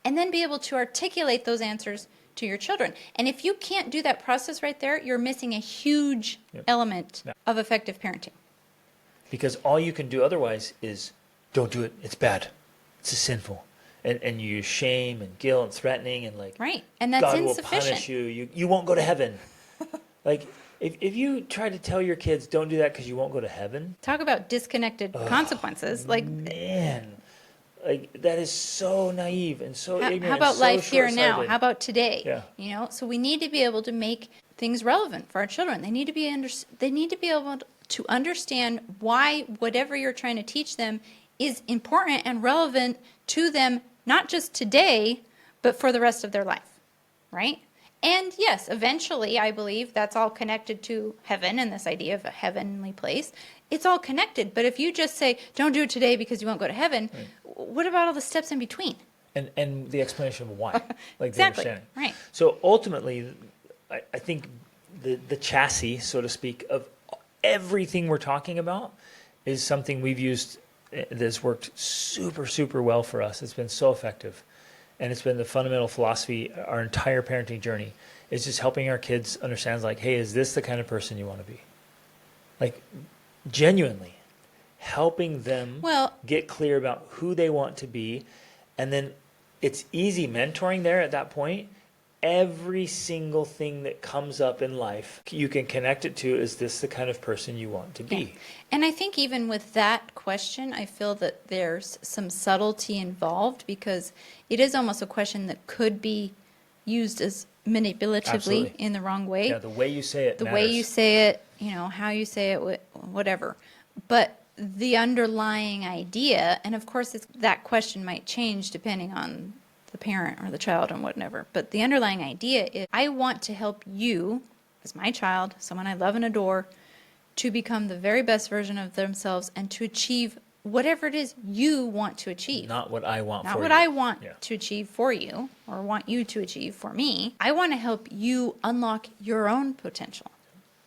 and then be able to articulate those answers to your children. And if you can't do that process right there, you're missing a huge element of effective parenting.
Because all you can do otherwise is don't do it. It's bad. It's sinful. And you use shame and guilt and threatening and like,
Right. And that's
God will
insufficient.
punish you. You won't go to heaven. Like, if you try to tell your kids don't do that because you won't go to heaven,
Talk about disconnected consequences. Like,
man, like that is so naive and so ignorant.
how about
so
life here and now?
short-sighted.
How about today?
Yeah.
So we need to be able to make things relevant for our children. They need to be able to understand why whatever you're trying to teach them is important and relevant to them, not just today, but for the rest of their life, right? And yes, eventually, I believe that's all connected to heaven and this idea of a heavenly place. It's all connected. But if you just say, don't do it today because you won't go to heaven, what about all the steps in between?
And the explanation of why, like
Exactly,
the understanding.
right.
So ultimately, I think the chassis, so to speak, of everything we're talking about is something we've used that's worked super, super well for us. It's been so effective. And it's been the fundamental philosophy, our entire parenting journey, is just helping our kids understand, like, hey, is this the kind of person you want to be? Like, genuinely helping them get clear about who they want to be. And then it's easy mentoring there at that point. Every single thing that comes up in life, you can connect it to, is this the kind of person you want to be?
Yeah. And I think even with that question, I feel that there's some subtlety involved because it is almost a question that could be used as manipulatively
Absolutely.
in the wrong way.
Yeah, the way you say it
The
matters.
way you say it, how you say it, whatever. But the underlying idea, and of course that question might change depending on the parent or the child and whatever, but the underlying idea is I want to help you, as my child, someone I love and adore, to become the very best version of themselves and to achieve whatever it is you want to achieve.
Not what I want
Not
for you.
what I want
Yeah.
to achieve for you or want you to achieve for me. I want to help you unlock your own potential.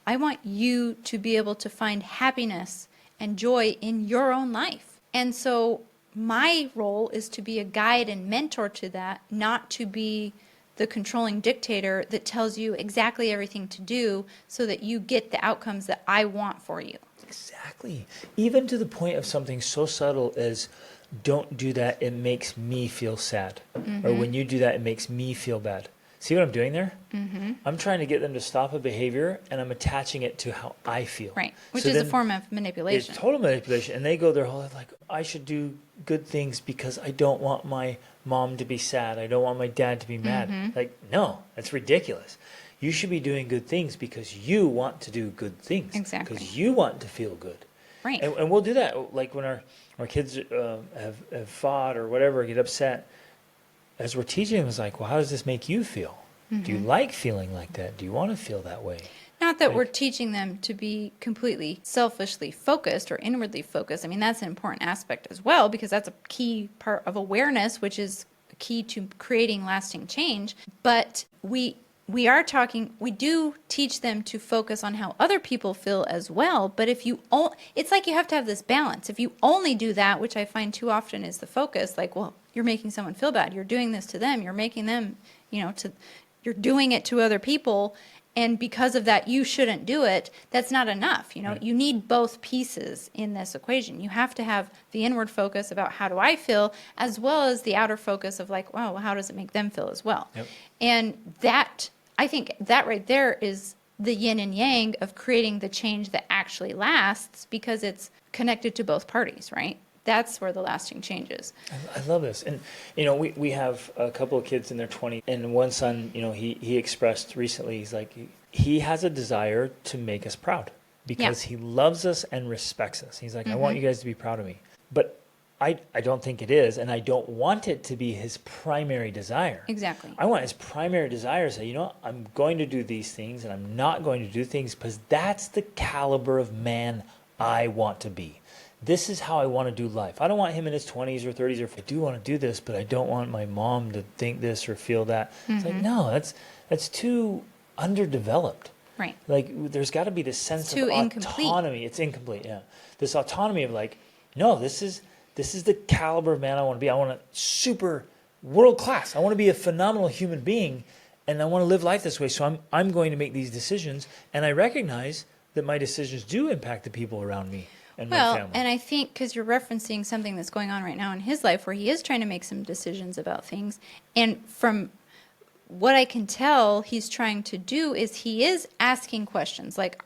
I want you to be able to find happiness and joy in your own life. And so my role is to be a guide and mentor to that, not to be the controlling dictator that tells you exactly everything to do so that you get the outcomes that I want for you.
Exactly. Even to the point of something so subtle as, don't do that, it makes me feel sad. Or when you do that, it makes me feel bad. See what I'm doing there? I'm trying to get them to stop a behavior, and I'm attaching it to how I feel.
Right. Which
So
is a
then
form of manipulation.
it's total manipulation. And they go their whole life like, I should do good things because I don't want my mom to be sad. I don't want my dad to be mad. Like, no, that's ridiculous. You should be doing good things because you want to do good things.
Exactly.
Because you want to feel good.
Right.
And we'll do that. Like when our kids have fought or whatever, get upset, as we're teaching them, it's like, well, how does this make you feel? Do you like feeling like that? Do you want to feel that way?
Not that we're teaching them to be completely selfishly focused or inwardly focused. I mean, that's an important aspect as well, because that's a key part of awareness, which is key to creating lasting change. But we do teach them to focus on how other people feel as well. But if it's like you have to have this balance. If you only do that, which I find too often is the focus, like, well, you're making someone feel bad. You're doing this to them. You're making them, you're doing it to other people. And because of that, you shouldn't do it. That's not enough.
Right.
You need both pieces in this equation. You have to have the inward focus about how do I feel, as well as the outer focus of like, well, how does it make them feel as well?
Yep.
And I think that right there is the yin and yang of creating the change that actually lasts, because it's connected to both parties, right? That's where the lasting change is.
I love this. And, we have a couple of kids in their 20s, and one son, he expressed recently, he's like, he has a desire to make us proud because he loves us and respects us. He's like, I want you guys to be proud of me. But I don't think it is, and I don't want it to be his primary desire.
Exactly.
I want his primary desire to say, I'm going to do these things, and I'm not going to do things because that's the caliber of man I want to be. This is how I want to do life. I don't want him in his 20s or 30s, or if I do want to do this, but I don't want my mom to think this or feel that. It's like, no, that's too underdeveloped.
Right.
Like, there's got to be this sense of
incomplete.
autonomy. It's incomplete, yeah. This autonomy of like, no, this is the caliber of man I want to be. I want to super world class. I want to be a phenomenal human being, and I want to live life this way. So I'm going to make these decisions, and I recognize that my decisions do impact the people around me and my family.
And I think because you're referencing something that's going on right now in his life where he is trying to make some decisions about things, and from what I can tell he's trying to do is he is asking questions like,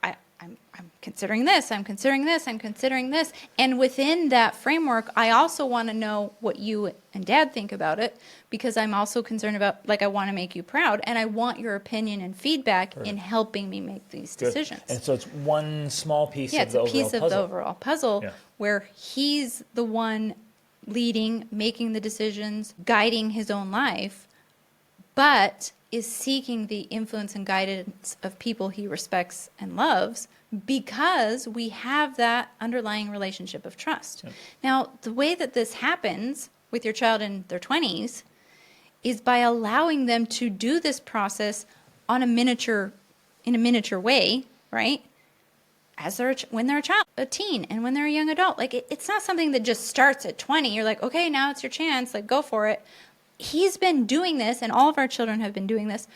I'm considering this, I'm considering this, I'm considering this. And within that framework, I also want to know what you and Dad think about it, because I'm also concerned about, like, I want to make you proud, and I want your opinion and feedback in helping me make these decisions.
And so it's one small piece of the overall puzzle.
Yeah, it's a piece of the overall puzzle where he's the one leading, making the decisions, guiding his own life, but is seeking the influence and guidance of people he respects and loves, because we have that underlying relationship of trust. Yep. Now, the way that this happens with your child in their 20s is by allowing them to do this process in a miniature way, right? When they're a teen, and when they're a young adult. Like, it's not something that just starts at 20. You're like, okay, now it's your chance, like, go for it. He's been doing this, and all of our children have been doing this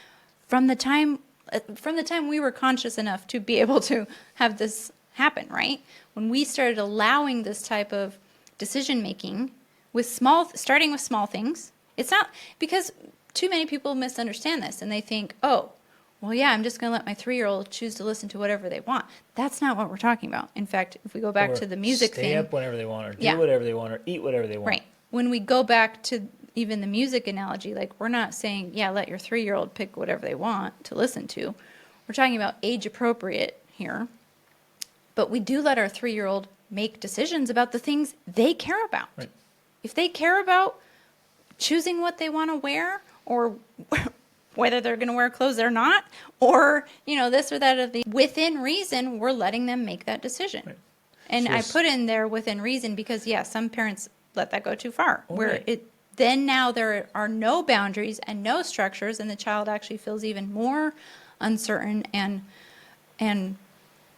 from the time we were conscious enough to be able to have this happen, right? When we started allowing this type of decision making starting with small things. It's not, because too many people misunderstand this and they think, oh, well, yeah, I'm just going to let my 3-year-old choose to listen to whatever they want. That's not what we're talking about. In fact, if we go back to the music thing.
Stay up whenever they want, or do whatever they want, or eat whatever they want.
Right. When we go back to even the music analogy, like, we're not saying, yeah, let your 3-year-old pick whatever they want to listen to. We're talking about age appropriate here. But we do let our 3-year-old make decisions about the things they care about.
Right.
If they care about choosing what they want to wear, or whether they're going to wear clothes or not, or, this or that, within reason, we're letting them make that decision. Right. And I put in there within reason because, some parents let that go too far, then now there are no boundaries and no structures, and the child actually feels even more uncertain and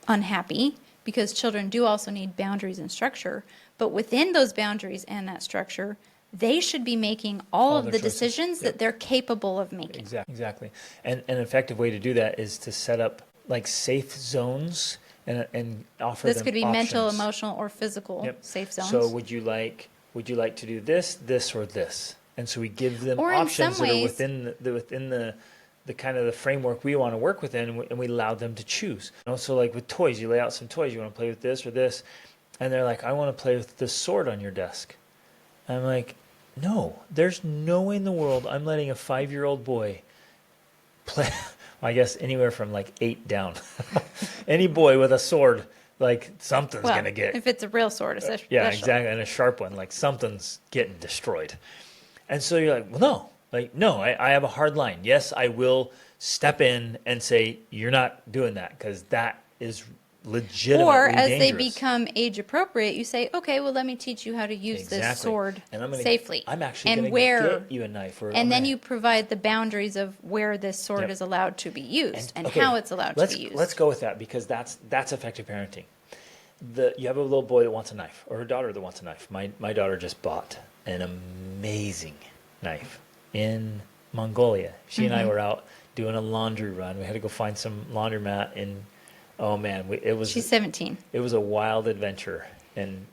unhappy, because children do also need boundaries and structure. But within those boundaries and that structure, they should be making all of the decisions that they're capable of making.
Exactly. And an effective way to do that is to set up like safe zones and offer
This
them
could be
options.
mental, emotional, or physical
Yep.
safe zones.
So would you like to do this, this, or this? And so we give them
Or in
options
some
that are
ways-
within the kind of the framework we want to work within, and we allow them to choose. So like with toys, you lay out some toys. You want to play with this or this, and they're like, I want to play with the sword on your desk. And I'm like, no, there's no way in the world I'm letting a 5-year-old boy play. I guess anywhere from like 8 down. Any boy with a sword, like something's
well,
gonna get.
if it's a real sword, especially.
Yeah, exactly, and a sharp one, like something's getting destroyed. And so you're like, well, no, I have a hard line. Yes, I will step in and say, you're not doing that, because that is legitimately
Or as
dangerous.
they become age appropriate, you say, okay, well, let me teach you how to use this sword safely.
I'm actually
and
going to
where,
get you a knife.
and then you provide the boundaries of where this sword
Yep.
is allowed to be used and
okay,
how it's allowed to be used.
Let's go with that, because that's effective parenting. You have a little boy that wants a knife, or a daughter that wants a knife. My daughter just bought an amazing knife in Mongolia. She and I were out doing a laundry run. We had to go find some laundromat in. Oh man, it was.
She's 17.
It was a wild adventure, and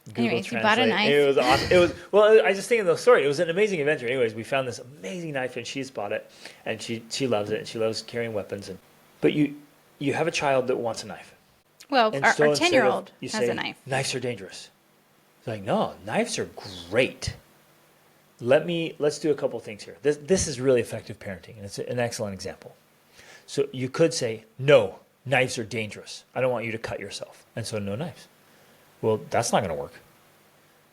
Google
Anyways, you
Translate.
bought a knife.
It was awesome. It was, well, I just think of the story. It was an amazing adventure. Anyways, we found this amazing knife, and she's bought it, and she loves it, and she loves carrying weapons. But you have a child that wants a knife.
Well,
And
our
so instead of-
10-year-old
you
has
say,
a knife.
Knives are dangerous. It's like, no, knives are great. Let's do a couple of things here. This is really effective parenting, and it's an excellent example. So you could say, no, knives are dangerous. I don't want you to cut yourself. And so no knives. Well, that's not going to work.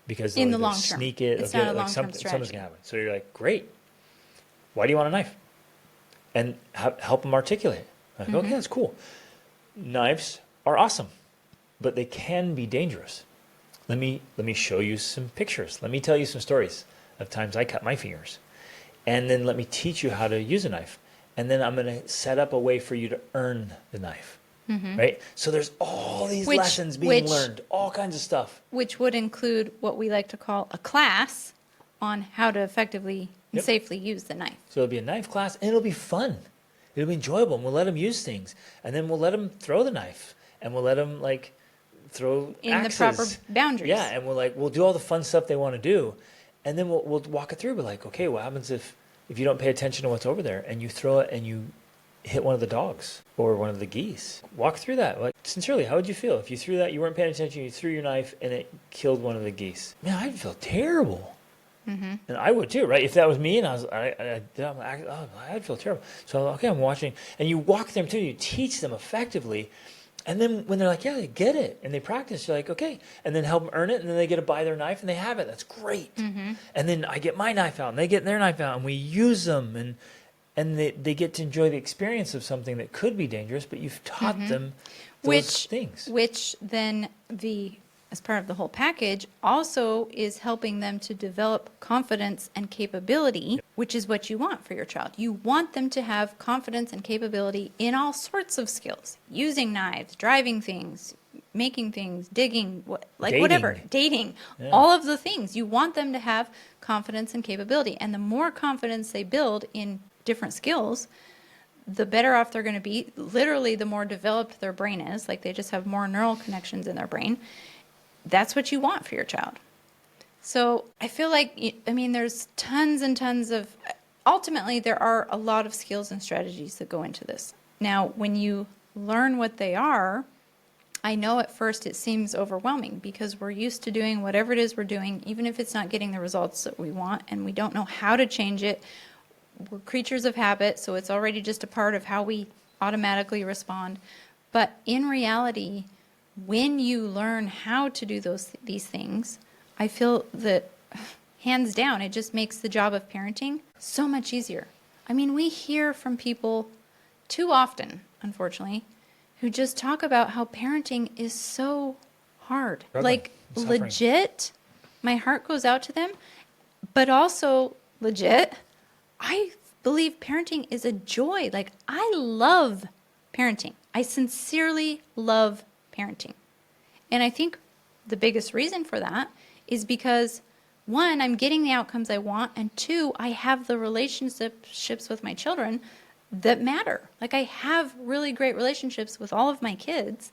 Because
In the
they'll
long term.
sneak it.
It's
they'll
not a
get-
long-term
something's
strategy.
going to happen. So you're like, great. Why do you want a knife? And help them articulate. Like,
Mm-hmm.
okay, that's cool. Knives are awesome, but they can be dangerous. Let me show you some pictures. Let me tell you some stories of times I cut my fingers. And then let me teach you how to use a knife. And then I'm going to set up a way for you to earn the knife. Right? So there's all these lessons being learned, all kinds of stuff.
Which would include what we like to call a class on how to effectively and
Yep.
safely use the knife.
So it'll be a knife class, and it'll be fun. It'll be enjoyable, and we'll let them use things. And then we'll let them throw the knife, and we'll let them, like, throw
In
axes.
the proper boundaries.
Yeah, and we'll do all the fun stuff they want to do. And then we'll walk it through. But like, okay, what happens if you don't pay attention to what's over there, and you throw it and you hit one of the dogs or one of the geese? Walk through that. Like, sincerely, how would you feel if you threw that, you weren't paying attention, you threw your knife, and it killed one of the geese? Man, I'd feel terrible. And I would too, right? If that was me, and I'd feel terrible. So okay, I'm watching, and you walk them through, you teach them effectively, and then when they're like, yeah, they get it, and they practice, you're like, okay, and then help them earn it, and then they get to buy their knife, and they have it. That's great. And then I get my knife out, and they get their knife out, and we use them, and they get to enjoy the experience of something that could be dangerous, but you've taught them those things.
Which then as part of the whole package, also is helping them to develop confidence and capability, which is what you want for your child. You want them to have confidence and capability in all sorts of skills, using knives, driving things, making things, digging, whatever, dating, all of the things. You want them to have confidence and capability. And the more confidence they build in different skills, the better off they're going to be. Literally, the more developed their brain is, like they just have more neural connections in their brain. That's what you want for your child. So I feel like, there's tons and tons of, ultimately, there are a lot of skills and strategies that go into this. Now, when you learn what they are, I know at first it seems overwhelming because we're used to doing whatever it is we're doing, even if it's not getting the results that we want, and we don't know how to change it. We're creatures of habit, so it's already just a part of how we automatically respond. But in reality, when you learn how to do these things, I feel that hands down, it just makes the job of parenting so much easier. We hear from people too often, unfortunately, who just talk about how parenting is so hard. Like, legit, my heart goes out to them, but also legit, I believe parenting is a joy. Like, I love parenting. I sincerely love parenting. And I think the biggest reason for that is because, one, I'm getting the outcomes I want, and two, I have the relationships with my children that matter. Like, I have really great relationships with all of my kids,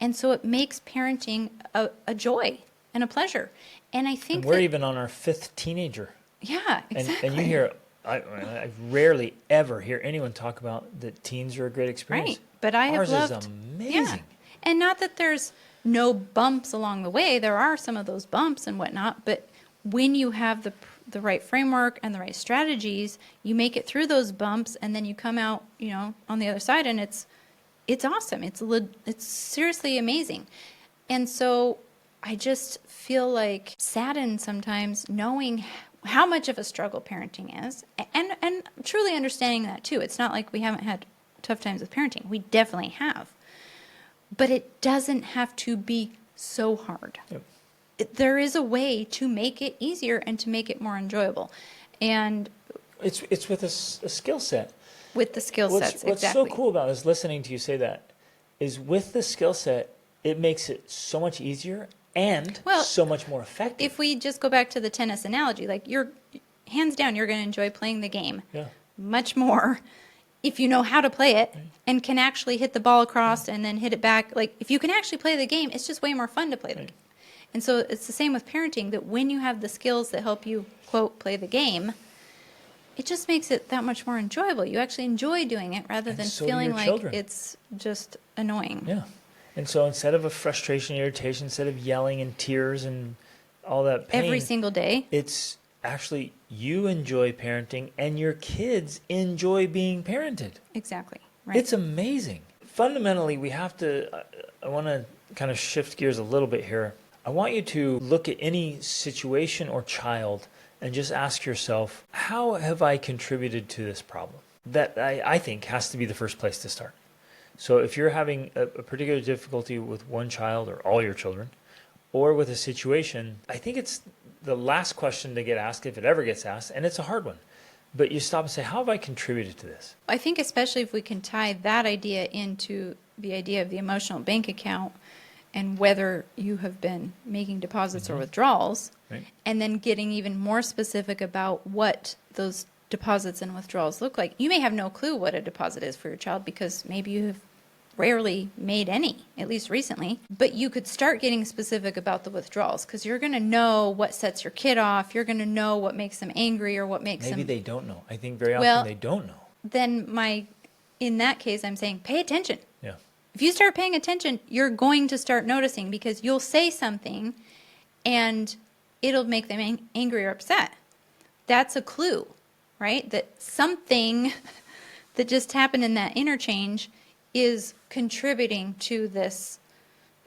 And so it makes parenting a joy and a pleasure. And I think
And we're even on our 5th teenager.
yeah, exactly.
And you hear, I rarely ever hear anyone talk about that teens are a great experience.
Right. But I
Ours
have
is
loved,
amazing.
yeah. And not that there's no bumps along the way. There are some of those bumps and whatnot, but when you have the right framework and the right strategies, you make it through those bumps, and then you come out, on the other side, and it's awesome. It's seriously amazing. And so I just feel like saddened sometimes knowing how much of a struggle parenting is, and truly understanding that too. It's not like we haven't had tough times with parenting. We definitely have. But it doesn't have to be so hard.
Yep.
There is a way to make it easier and to make it more enjoyable. And
It's with a skill set.
with the skill sets,
What's
exactly.
so cool about this, listening to you say that, is with the skill set, it makes it so much easier and so much more effective.
If we just go back to the tennis analogy, like hands down, you're going to enjoy playing the game
Yeah.
much more if you know how to play it and can actually hit the ball across and then hit it back. Like if you can actually play the game, it's just way more fun to play the game. And so it's the same with parenting, that when you have the skills that help you, quote, play the game, it just makes it that much more enjoyable. You actually enjoy doing it rather than
so do
feeling
your
like
children.
it's just annoying.
Yeah. And so instead of a frustration, irritation, instead of yelling and tears and all that pain,
Every single day.
it's actually you enjoy parenting and your kids enjoy being parented.
Exactly. Right.
It's amazing. Fundamentally, we have to, I want to kind of shift gears a little bit here. I want you to look at any situation or child and just ask yourself, how have I contributed to this problem? That I think has to be the first place to start. So if you're having a particular difficulty with one child or all your children, or with a situation, I think it's the last question to get asked, if it ever gets asked, and it's a hard one. But you stop and say, how have I contributed to this?
I think especially if we can tie that idea into the idea of the emotional bank account and whether you have been making deposits or withdrawals,
Right.
and then getting even more specific about what those deposits and withdrawals look like. You may have no clue what a deposit is for your child because maybe you have rarely made any, at least recently. But you could start getting specific about the withdrawals because you're going to know what sets your kid off. You're going to know what makes them angry or what makes
Maybe
them...
they don't know. I think very often
Well,
they don't know.
Then in that case, I'm saying pay attention.
Yeah.
If you start paying attention, you're going to start noticing because you'll say something and it'll make them angry or upset. That's a clue, right? That something that just happened in that interchange is contributing to this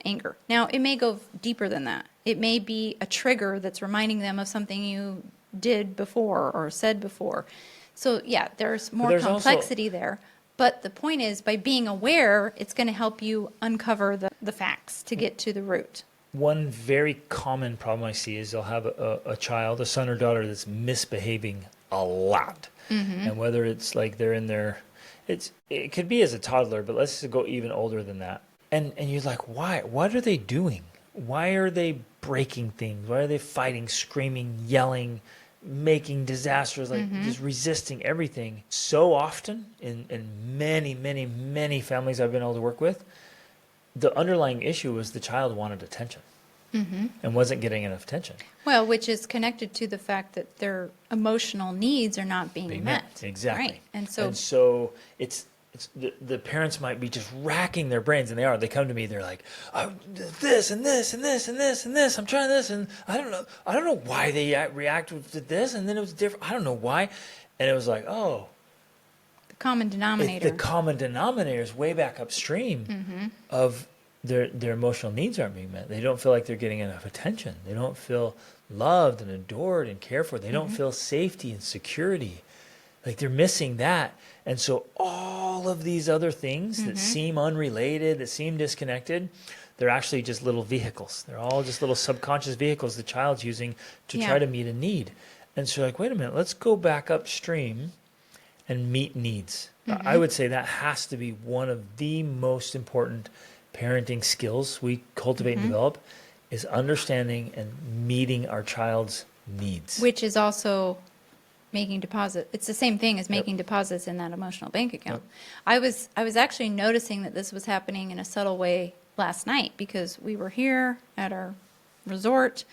anger. Now, it may go deeper than that. It may be a trigger that's reminding them of something you did before or said before. So, yeah, there's more
there's
complexity there. But the point is, by being aware, it's going to help you uncover the facts to get to the root.
One very common problem I see is they'll have a child, a son or daughter, that's misbehaving a lot. And whether it's like they're in their, it could be as a toddler, but let's just go even older than that. And you're like, why? What are they doing? Why are they breaking things? Why are they fighting, screaming, yelling, making disasters, like just resisting everything? So often in many, many, many families I've been able to work with, the underlying issue was the child wanted attention and wasn't getting enough attention.
Well, which is connected to the fact that their emotional needs are not being met.
Exactly.
Right. And so
it's the parents might be just racking their brains, and they are. They come to me, they're like, oh, this and this and this and this and this. I'm trying this, and I don't know why they reacted to this, and then it was different. I don't know why, and it was like, oh,
the common denominator.
the common denominator is way back upstream of their emotional needs aren't being met. They don't feel like they're getting enough attention. They don't feel loved and adored and cared for. They don't feel safety and security. Like they're missing that. And so all of these other things that seem unrelated, that seem disconnected, they're actually just little vehicles. They're all just little subconscious vehicles the child's using to try to meet a need. And so like, wait a minute, let's go back upstream and meet needs. I would say that has to be one of the most important parenting skills we cultivate and develop, is understanding and meeting our child's needs.
Which is also making deposits. It's the same thing as making deposits in that emotional bank account. I was actually noticing that this was happening in a subtle way last night because we were here at our resort.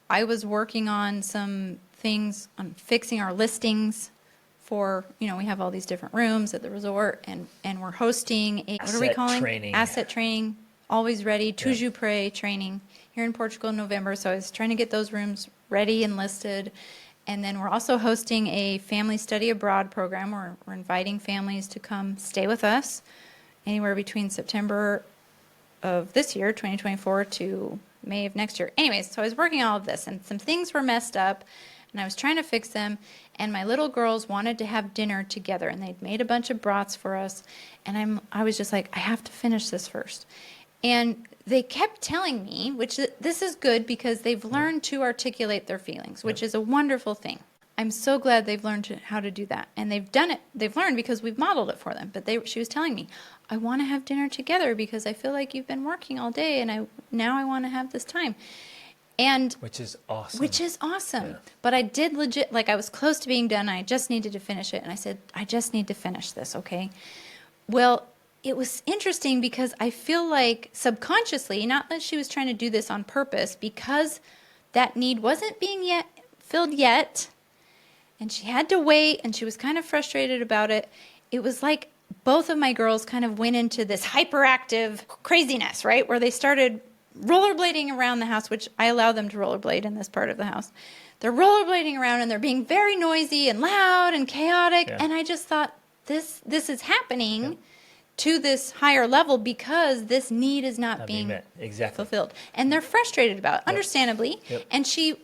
I was working on some things on fixing our listings for, we have all these different rooms at the resort, and we're hosting a, what are we
Asset
calling?
training.
Asset training, always ready, toujours prêt training here in Portugal in November. So I was trying to get those rooms ready and listed. And then we're also hosting a family study abroad program where we're inviting families to come stay with us anywhere between September of this year, 2024, to May of next year. Anyways, so I was working on all of this, and some things were messed up, and I was trying to fix them, and my little girls wanted to have dinner together, and they'd made a bunch of brats for us, and I was just like, I have to finish this first. And they kept telling me, which this is good because they've learned to articulate their feelings, which is a wonderful thing. I'm so glad they've learned how to do that. And they've done it. They've learned because we've modeled it for them. But she was telling me, I want to have dinner together because I feel like you've been working all day and now I want to have this time. And
Which is awesome.
Yeah.
But
I did legit, like I was close to being done. I just needed to finish it. And I said, I just need to finish this, okay? Well, it was interesting because I feel like subconsciously, not that she was trying to do this on purpose, because that need wasn't being filled yet, and she had to wait, and she was kind of frustrated about it. It was like both of my girls kind of went into this hyperactive craziness, right? Where they started rollerblading around the house, which I allow them to rollerblade in this part of the house. They're rollerblading around, and they're being very noisy and loud and chaotic.
Yeah.
And I just thought, this is happening to this higher level because this need is not being
met. Exactly.
fulfilled. And they're frustrated about it, understandably.
Yep.
And she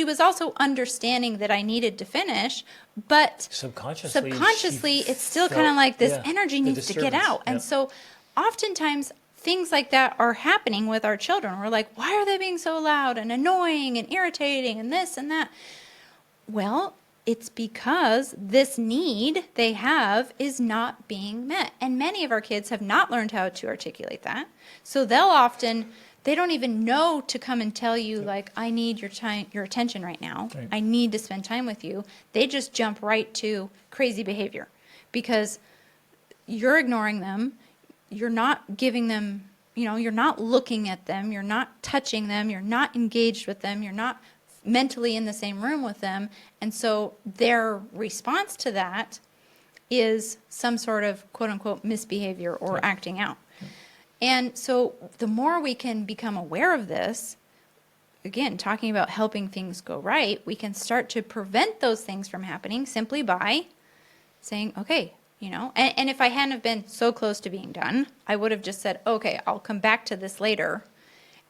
was also understanding that I needed to finish, but subconsciously it's still kind of like this energy needs to get out. And so oftentimes things like that are happening with our children. We're like, why are they being so loud and annoying and irritating and this and that? Well, it's because this need they have is not being met. And many of our kids have not learned how to articulate that. So they don't even know to come and tell you, like, I need your time, your attention right now.
Right.
I need to spend time with you. They just jump right to crazy behavior because you're ignoring them. You're not giving them, you're not looking at them. You're not touching them. You're not engaged with them. You're not mentally in the same room with them. And so their response to that is some sort of quote unquote misbehavior or acting out. And so the more we can become aware of this, again, talking about helping things go right, we can start to prevent those things from happening simply by saying, okay, and if I hadn't have been so close to being done, I would have just said, okay, I'll come back to this later.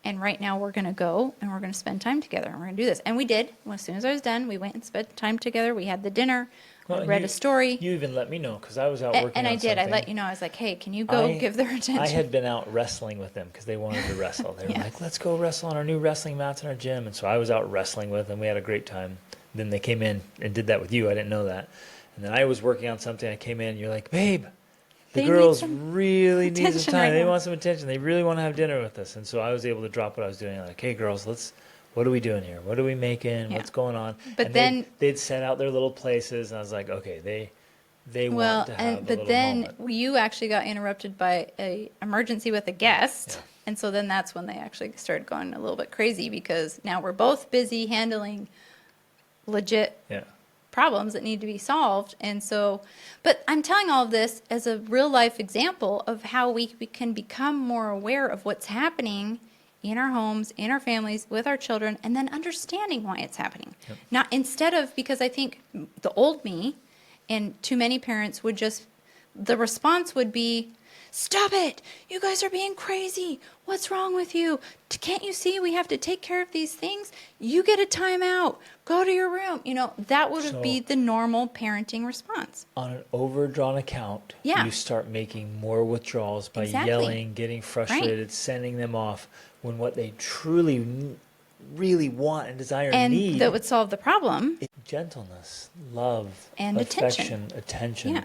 And right now we're going to go and we're going to spend time together and we're going to do this. And we did. As soon as I was done, we went and spent time together. We had the dinner. I read a story.
You even let me know because I was out working
and I
on
did.
something.
I let you know. I was like, hey, can you go give their attention?
I had been out wrestling with them because they wanted to wrestle. They were like, let's go wrestle on our new wrestling mats in our gym. And so I was out wrestling with them. We had a great time. Then they came in and did that with you. I didn't know that. And then I was working on something. I came in and you're like, babe, the girls really need some time. They want some attention. They really want to have dinner with us. And so I was able to drop what I was doing. I'm like, hey, girls, what are we doing here? What are we making? What's going on?
But
and
then
they'd set out their little places. And I was like, okay, they want to have a little moment.
You actually got interrupted by an emergency with a guest. Yeah. And so then that's when they actually started going a little bit crazy because now we're both busy handling legit problems that need to be solved. And so, but I'm telling all of this as a real life example of how we can become more aware of what's happening in our homes, in our families, with our children, and then understanding why it's happening. Yep. Not instead of, because I think the old me and too many parents would just, the response would be, stop it! You guys are being crazy. What's wrong with you? Can't you see we have to take care of these things? You get a timeout. Go to your room. That would be the normal parenting response.
On an overdrawn account, you start making more withdrawals by yelling, getting frustrated, sending them off, when what they truly, really want and desire and need.
And that would solve the problem.
Gentleness, love,
and
affection, attention. Yeah.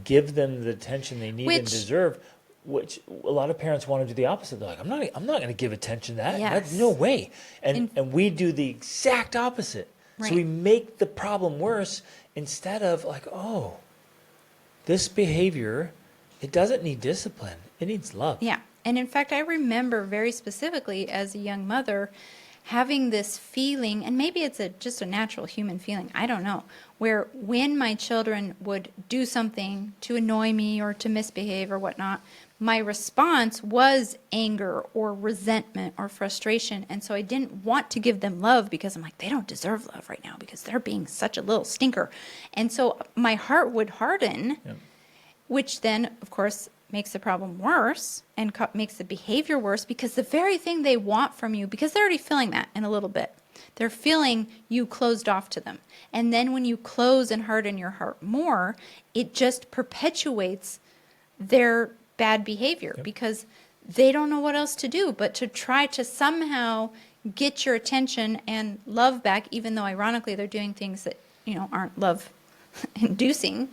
Give them the attention they need and deserve, which a lot of parents want to do the opposite. They're like, I'm not going to give attention to that. That's no way. And we do the exact opposite. Right. So we make the problem worse instead of like, oh, this behavior, it doesn't need discipline. It needs love.
Yeah. And in fact, I remember very specifically as a young mother having this feeling, and maybe it's just a natural human feeling, I don't know, where when my children would do something to annoy me or to misbehave or whatnot, my response was anger or resentment or frustration. And so I didn't want to give them love because I'm like, they don't deserve love right now because they're being such a little stinker. And so my heart would harden, which then, of course, makes the problem worse and makes the behavior worse, because the very thing they want from you, because they're already feeling that in a little bit, they're feeling you closed off to them. And then when you close and harden your heart more, it just perpetuates their bad behavior, because they don't know what else to do but to try to somehow get your attention and love back, even though ironically they're doing things that, aren't love inducing.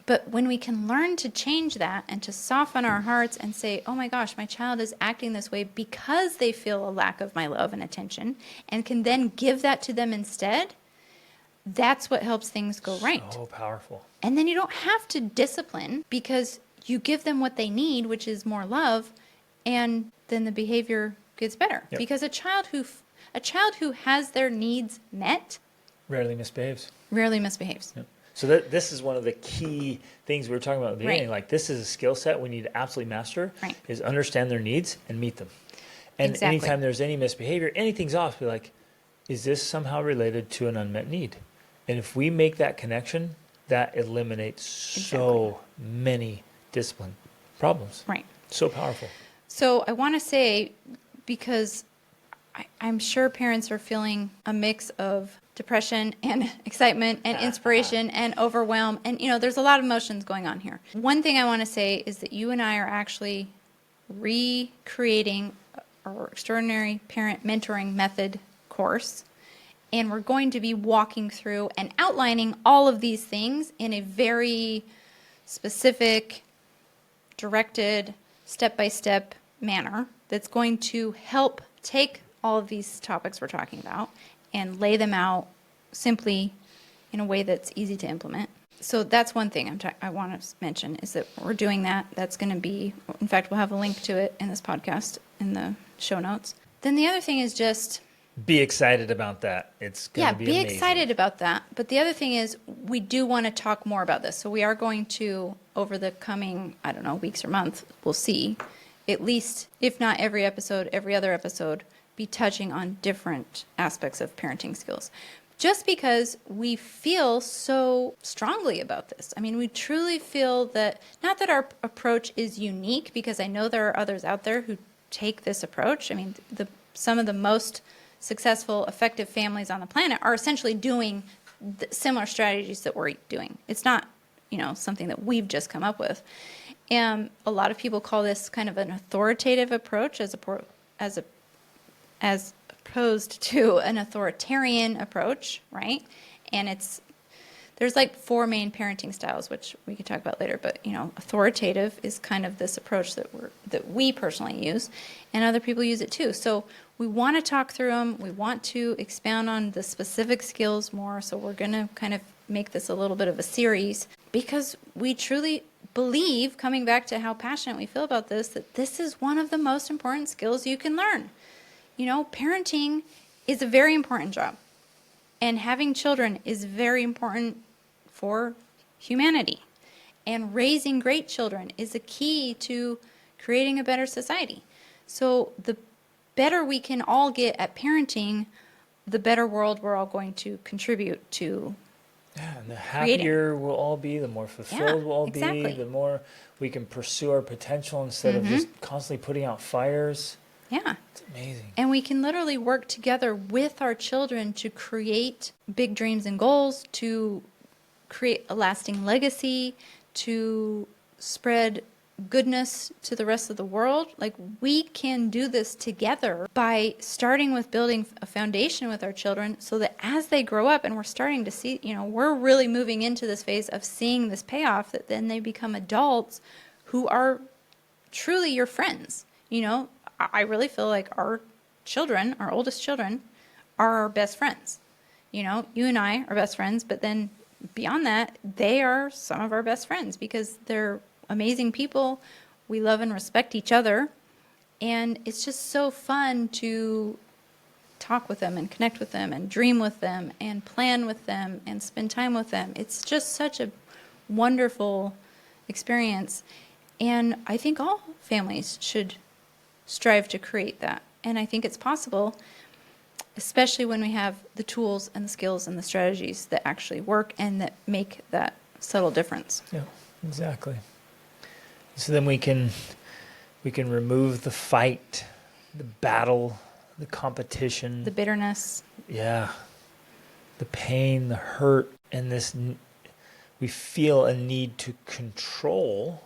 But when we can learn to change that and to soften our hearts and say, oh my gosh, my child is acting this way because they feel a lack of my love and attention, and can then give that to them instead, that's what helps things go right.
So powerful.
And then you don't have to discipline, because you give them what they need, which is more love, and then the behavior gets better.
Yep.
Because a child who has their needs met
Rarely misbehaves.
Yep.
So this is one of the key things we were talking about at the beginning. Like, this is a skill set we need to absolutely master, is understand their needs and meet them. And anytime there's any misbehavior, anything's off, be like, is this somehow related to an unmet need? And if we make that connection, that eliminates so many discipline problems.
Right.
So powerful.
So I want to say, because I'm sure parents are feeling a mix of depression and excitement and inspiration and overwhelm. And, there's a lot of emotions going on here. One thing I want to say is that you and I are actually recreating our Extraordinary Parent Mentoring Method course. And we're going to be walking through and outlining all of these things in a very specific, directed, step-by-step manner that's going to help take all of these topics we're talking about and lay them out simply in a way that's easy to implement. So that's one thing I want to mention, is that we're doing that. That's going to be, in fact, we'll have a link to it in this podcast in the show notes. Then the other thing is just...
be excited about that. It's going to be amazing.
Excited about that. But the other thing is, we do want to talk more about this. So we are going to, over the coming, weeks or months, we'll see, at least, if not every episode, every other episode, be touching on different aspects of parenting skills. Just because we feel so strongly about this. I mean, we truly feel that, not that our approach is unique, because I know there are others out there who take this approach. I mean, some of the most successful, effective families on the planet are essentially doing similar strategies that we're doing. It's not, something that we've just come up with. And a lot of people call this kind of an authoritative approach as opposed to an authoritarian approach, right? And there's like 4 main parenting styles, which we could talk about later, but authoritative is kind of this approach that we personally use, and other people use it too. So we want to talk through them. We want to expound on the specific skills more. So we're going to kind of make this a little bit of a series, because we truly believe, coming back to how passionate we feel about this, that this is one of the most important skills you can learn. Parenting is a very important job, and having children is very important for humanity. And raising great children is a key to creating a better society. So the better we can all get at parenting, the better world we're all going to contribute to.
Yeah, and the happier we'll all be, the more fulfilled we'll all be, the more we can pursue our potential instead of just constantly putting out fires.
Yeah.
It's amazing.
And we can literally work together with our children to create big dreams and goals, to create a lasting legacy, to spread goodness to the rest of the world. Like, we can do this together by starting with building a foundation with our children, so that as they grow up and we're starting to see, we're really moving into this phase of seeing this payoff, that then they become adults who are truly your friends. I really feel like our children, our oldest children, are our best friends. You and I are best friends, but then beyond that, they are some of our best friends, because they're amazing people. We love and respect each other. And it's just so fun to talk with them and connect with them and dream with them and plan with them and spend time with them. It's just such a wonderful experience. And I think all families should strive to create that. And I think it's possible, especially when we have the tools and the skills and the strategies that actually work and that make that subtle difference.
Yeah, exactly. So then we can remove the fight, the battle, the competition,
The bitterness.
yeah, the pain, the hurt, and we feel a need to control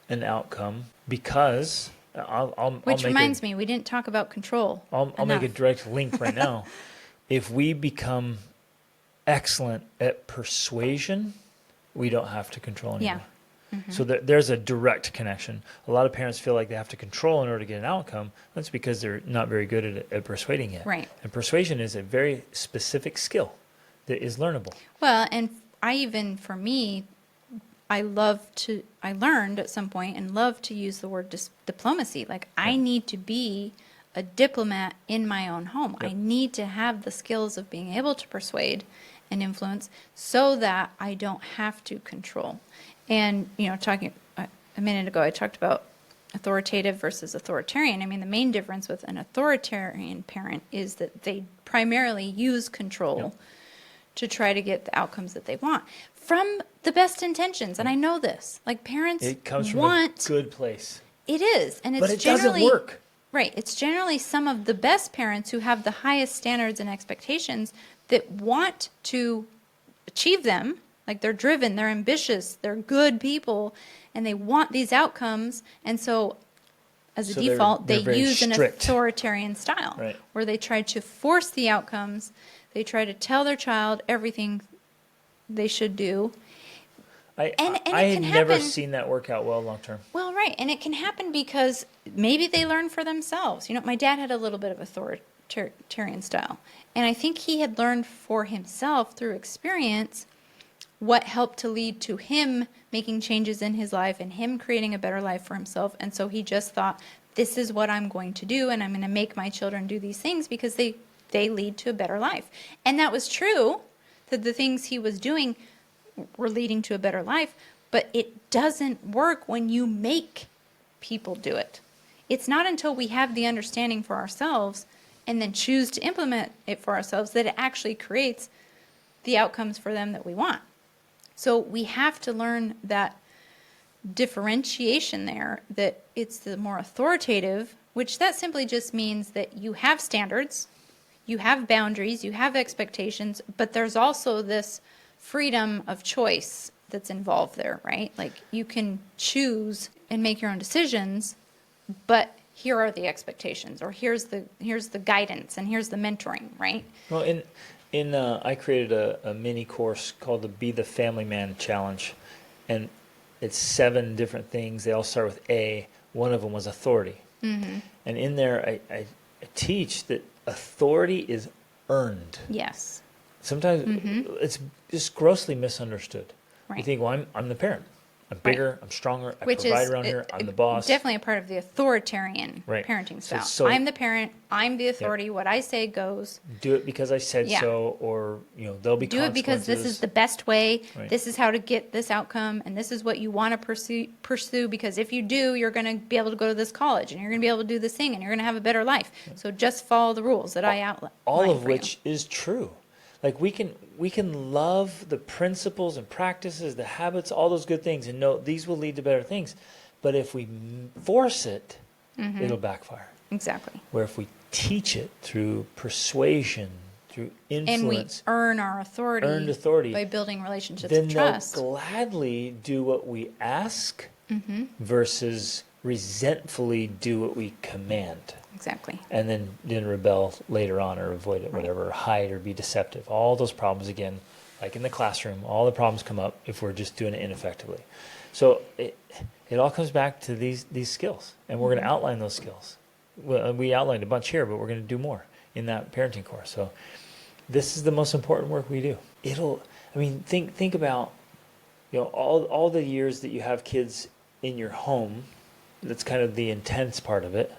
an outcome because
Which reminds me, we didn't talk about control.
I'll make a direct link right now. If we become excellent at persuasion, we don't have to control anymore.
Yeah. Mm-hmm.
So there's a direct connection. A lot of parents feel like they have to control in order to get an outcome. That's because they're not very good at persuading yet.
Right.
And persuasion is a very specific skill that is learnable.
Well, and for me, I learned at some point and love to use the word diplomacy. Like, I need to be a diplomat in my own home.
Yep.
I need to have the skills of being able to persuade and influence so that I don't have to control. And, talking a minute ago, I talked about authoritative versus authoritarian. I mean, the main difference with an authoritarian parent is that they primarily use control.
Yep.
To try to get the outcomes that they want from the best intentions. And I know this, like, parents
It comes from
a
good place.
It is. And it's
But it
generally,
doesn't work.
Right. It's generally some of the best parents who have the highest standards and expectations that want to achieve them. Like, they're driven, they're ambitious, they're good people, and they want these outcomes. And so as a default,
they're
they
very
use an
strict.
authoritarian style,
Right.
where they try to force the outcomes. They try to tell their child everything they should do.
I
it
had
can
never
happen.
seen that work out well long term.
Well, right. And it can happen because maybe they learn for themselves. My dad had a little bit of authoritarian style. And I think he had learned for himself through experience what helped to lead to him making changes in his life and him creating a better life for himself. And so he just thought, this is what I'm going to do, and I'm going to make my children do these things because they lead to a better life. And that was true, that the things he was doing were leading to a better life, but it doesn't work when you make people do it. It's not until we have the understanding for ourselves and then choose to implement it for ourselves that it actually creates the outcomes for them that we want. So we have to learn that differentiation there, that it's the more authoritative, which that simply just means that you have standards, you have boundaries, you have expectations, but there's also this freedom of choice that's involved there, right? Like, you can choose and make your own decisions, but here are the expectations, or here's the guidance, and here's the mentoring, right?
Well, I created a mini course called the Be the Family Man Challenge, and it's 7 different things. They all start with A. One of them was authority. Mm-hmm. And in there, I teach that authority is earned.
Yes.
Sometimes it's just grossly misunderstood.
Right.
You think, well, I'm the parent. I'm bigger, I'm stronger, I
Which
provide
is
around here, I'm the boss.
Definitely a part of the authoritarian
Right.
parenting style.
So
I'm the parent, I'm the authority, what I say goes.
Do it because I said
Yeah.
so, or there'll be
Do it because this is the best way.
Right.
This is how to get this outcome, and this is what you want to pursue. Because if you do, you're going to be able to go to this college, and you're going to be able to do this thing, and you're going to have a better life. So just follow the rules that I outline.
all of which is true. Like, we can love the principles and practices, the habits, all those good things, and know these will lead to better things. But if we force it, it'll backfire.
Exactly.
Where if we teach it through persuasion, through influence,
And we earn our authority,
earned authority,
by building relationships
then
of trust.
they'll gladly do what we ask versus resentfully do what we command.
Exactly.
And then rebel later on, or avoid it, whatever, or hide or be deceptive. All those problems, again, like in the classroom, all the problems come up if we're just doing it ineffectively. So it all comes back to these skills, and we're going to outline those skills. Well, we outlined a bunch here, but we're going to do more in that parenting course. So this is the most important work we do. Think about all the years that you have kids in your home. That's kind of the intense part of it.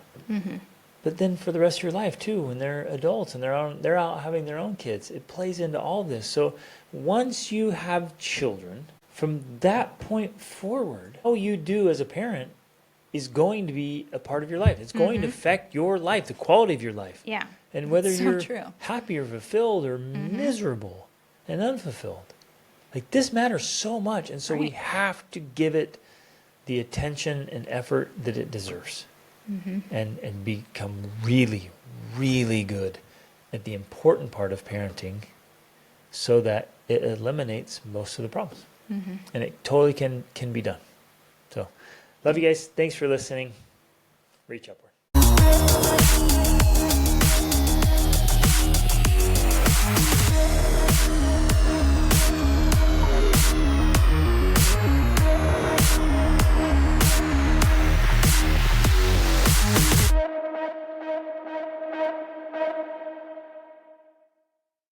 But then for the rest of your life too, when they're adults and they're out having their own kids, it plays into all this. So once you have children, from that point forward, all you do as a parent is going to be a part of your life. It's going to affect your life, the quality of your life.
Yeah.
And whether
That's so
you're
true.
happy or fulfilled or miserable and unfulfilled. Like this matters so much. And so we
Right.
have to give it the attention and effort that it deserves. And become really, really good at the important part of parenting so that it eliminates most of the problems. And it totally can be done. So love you guys. Thanks for listening. Reach upward.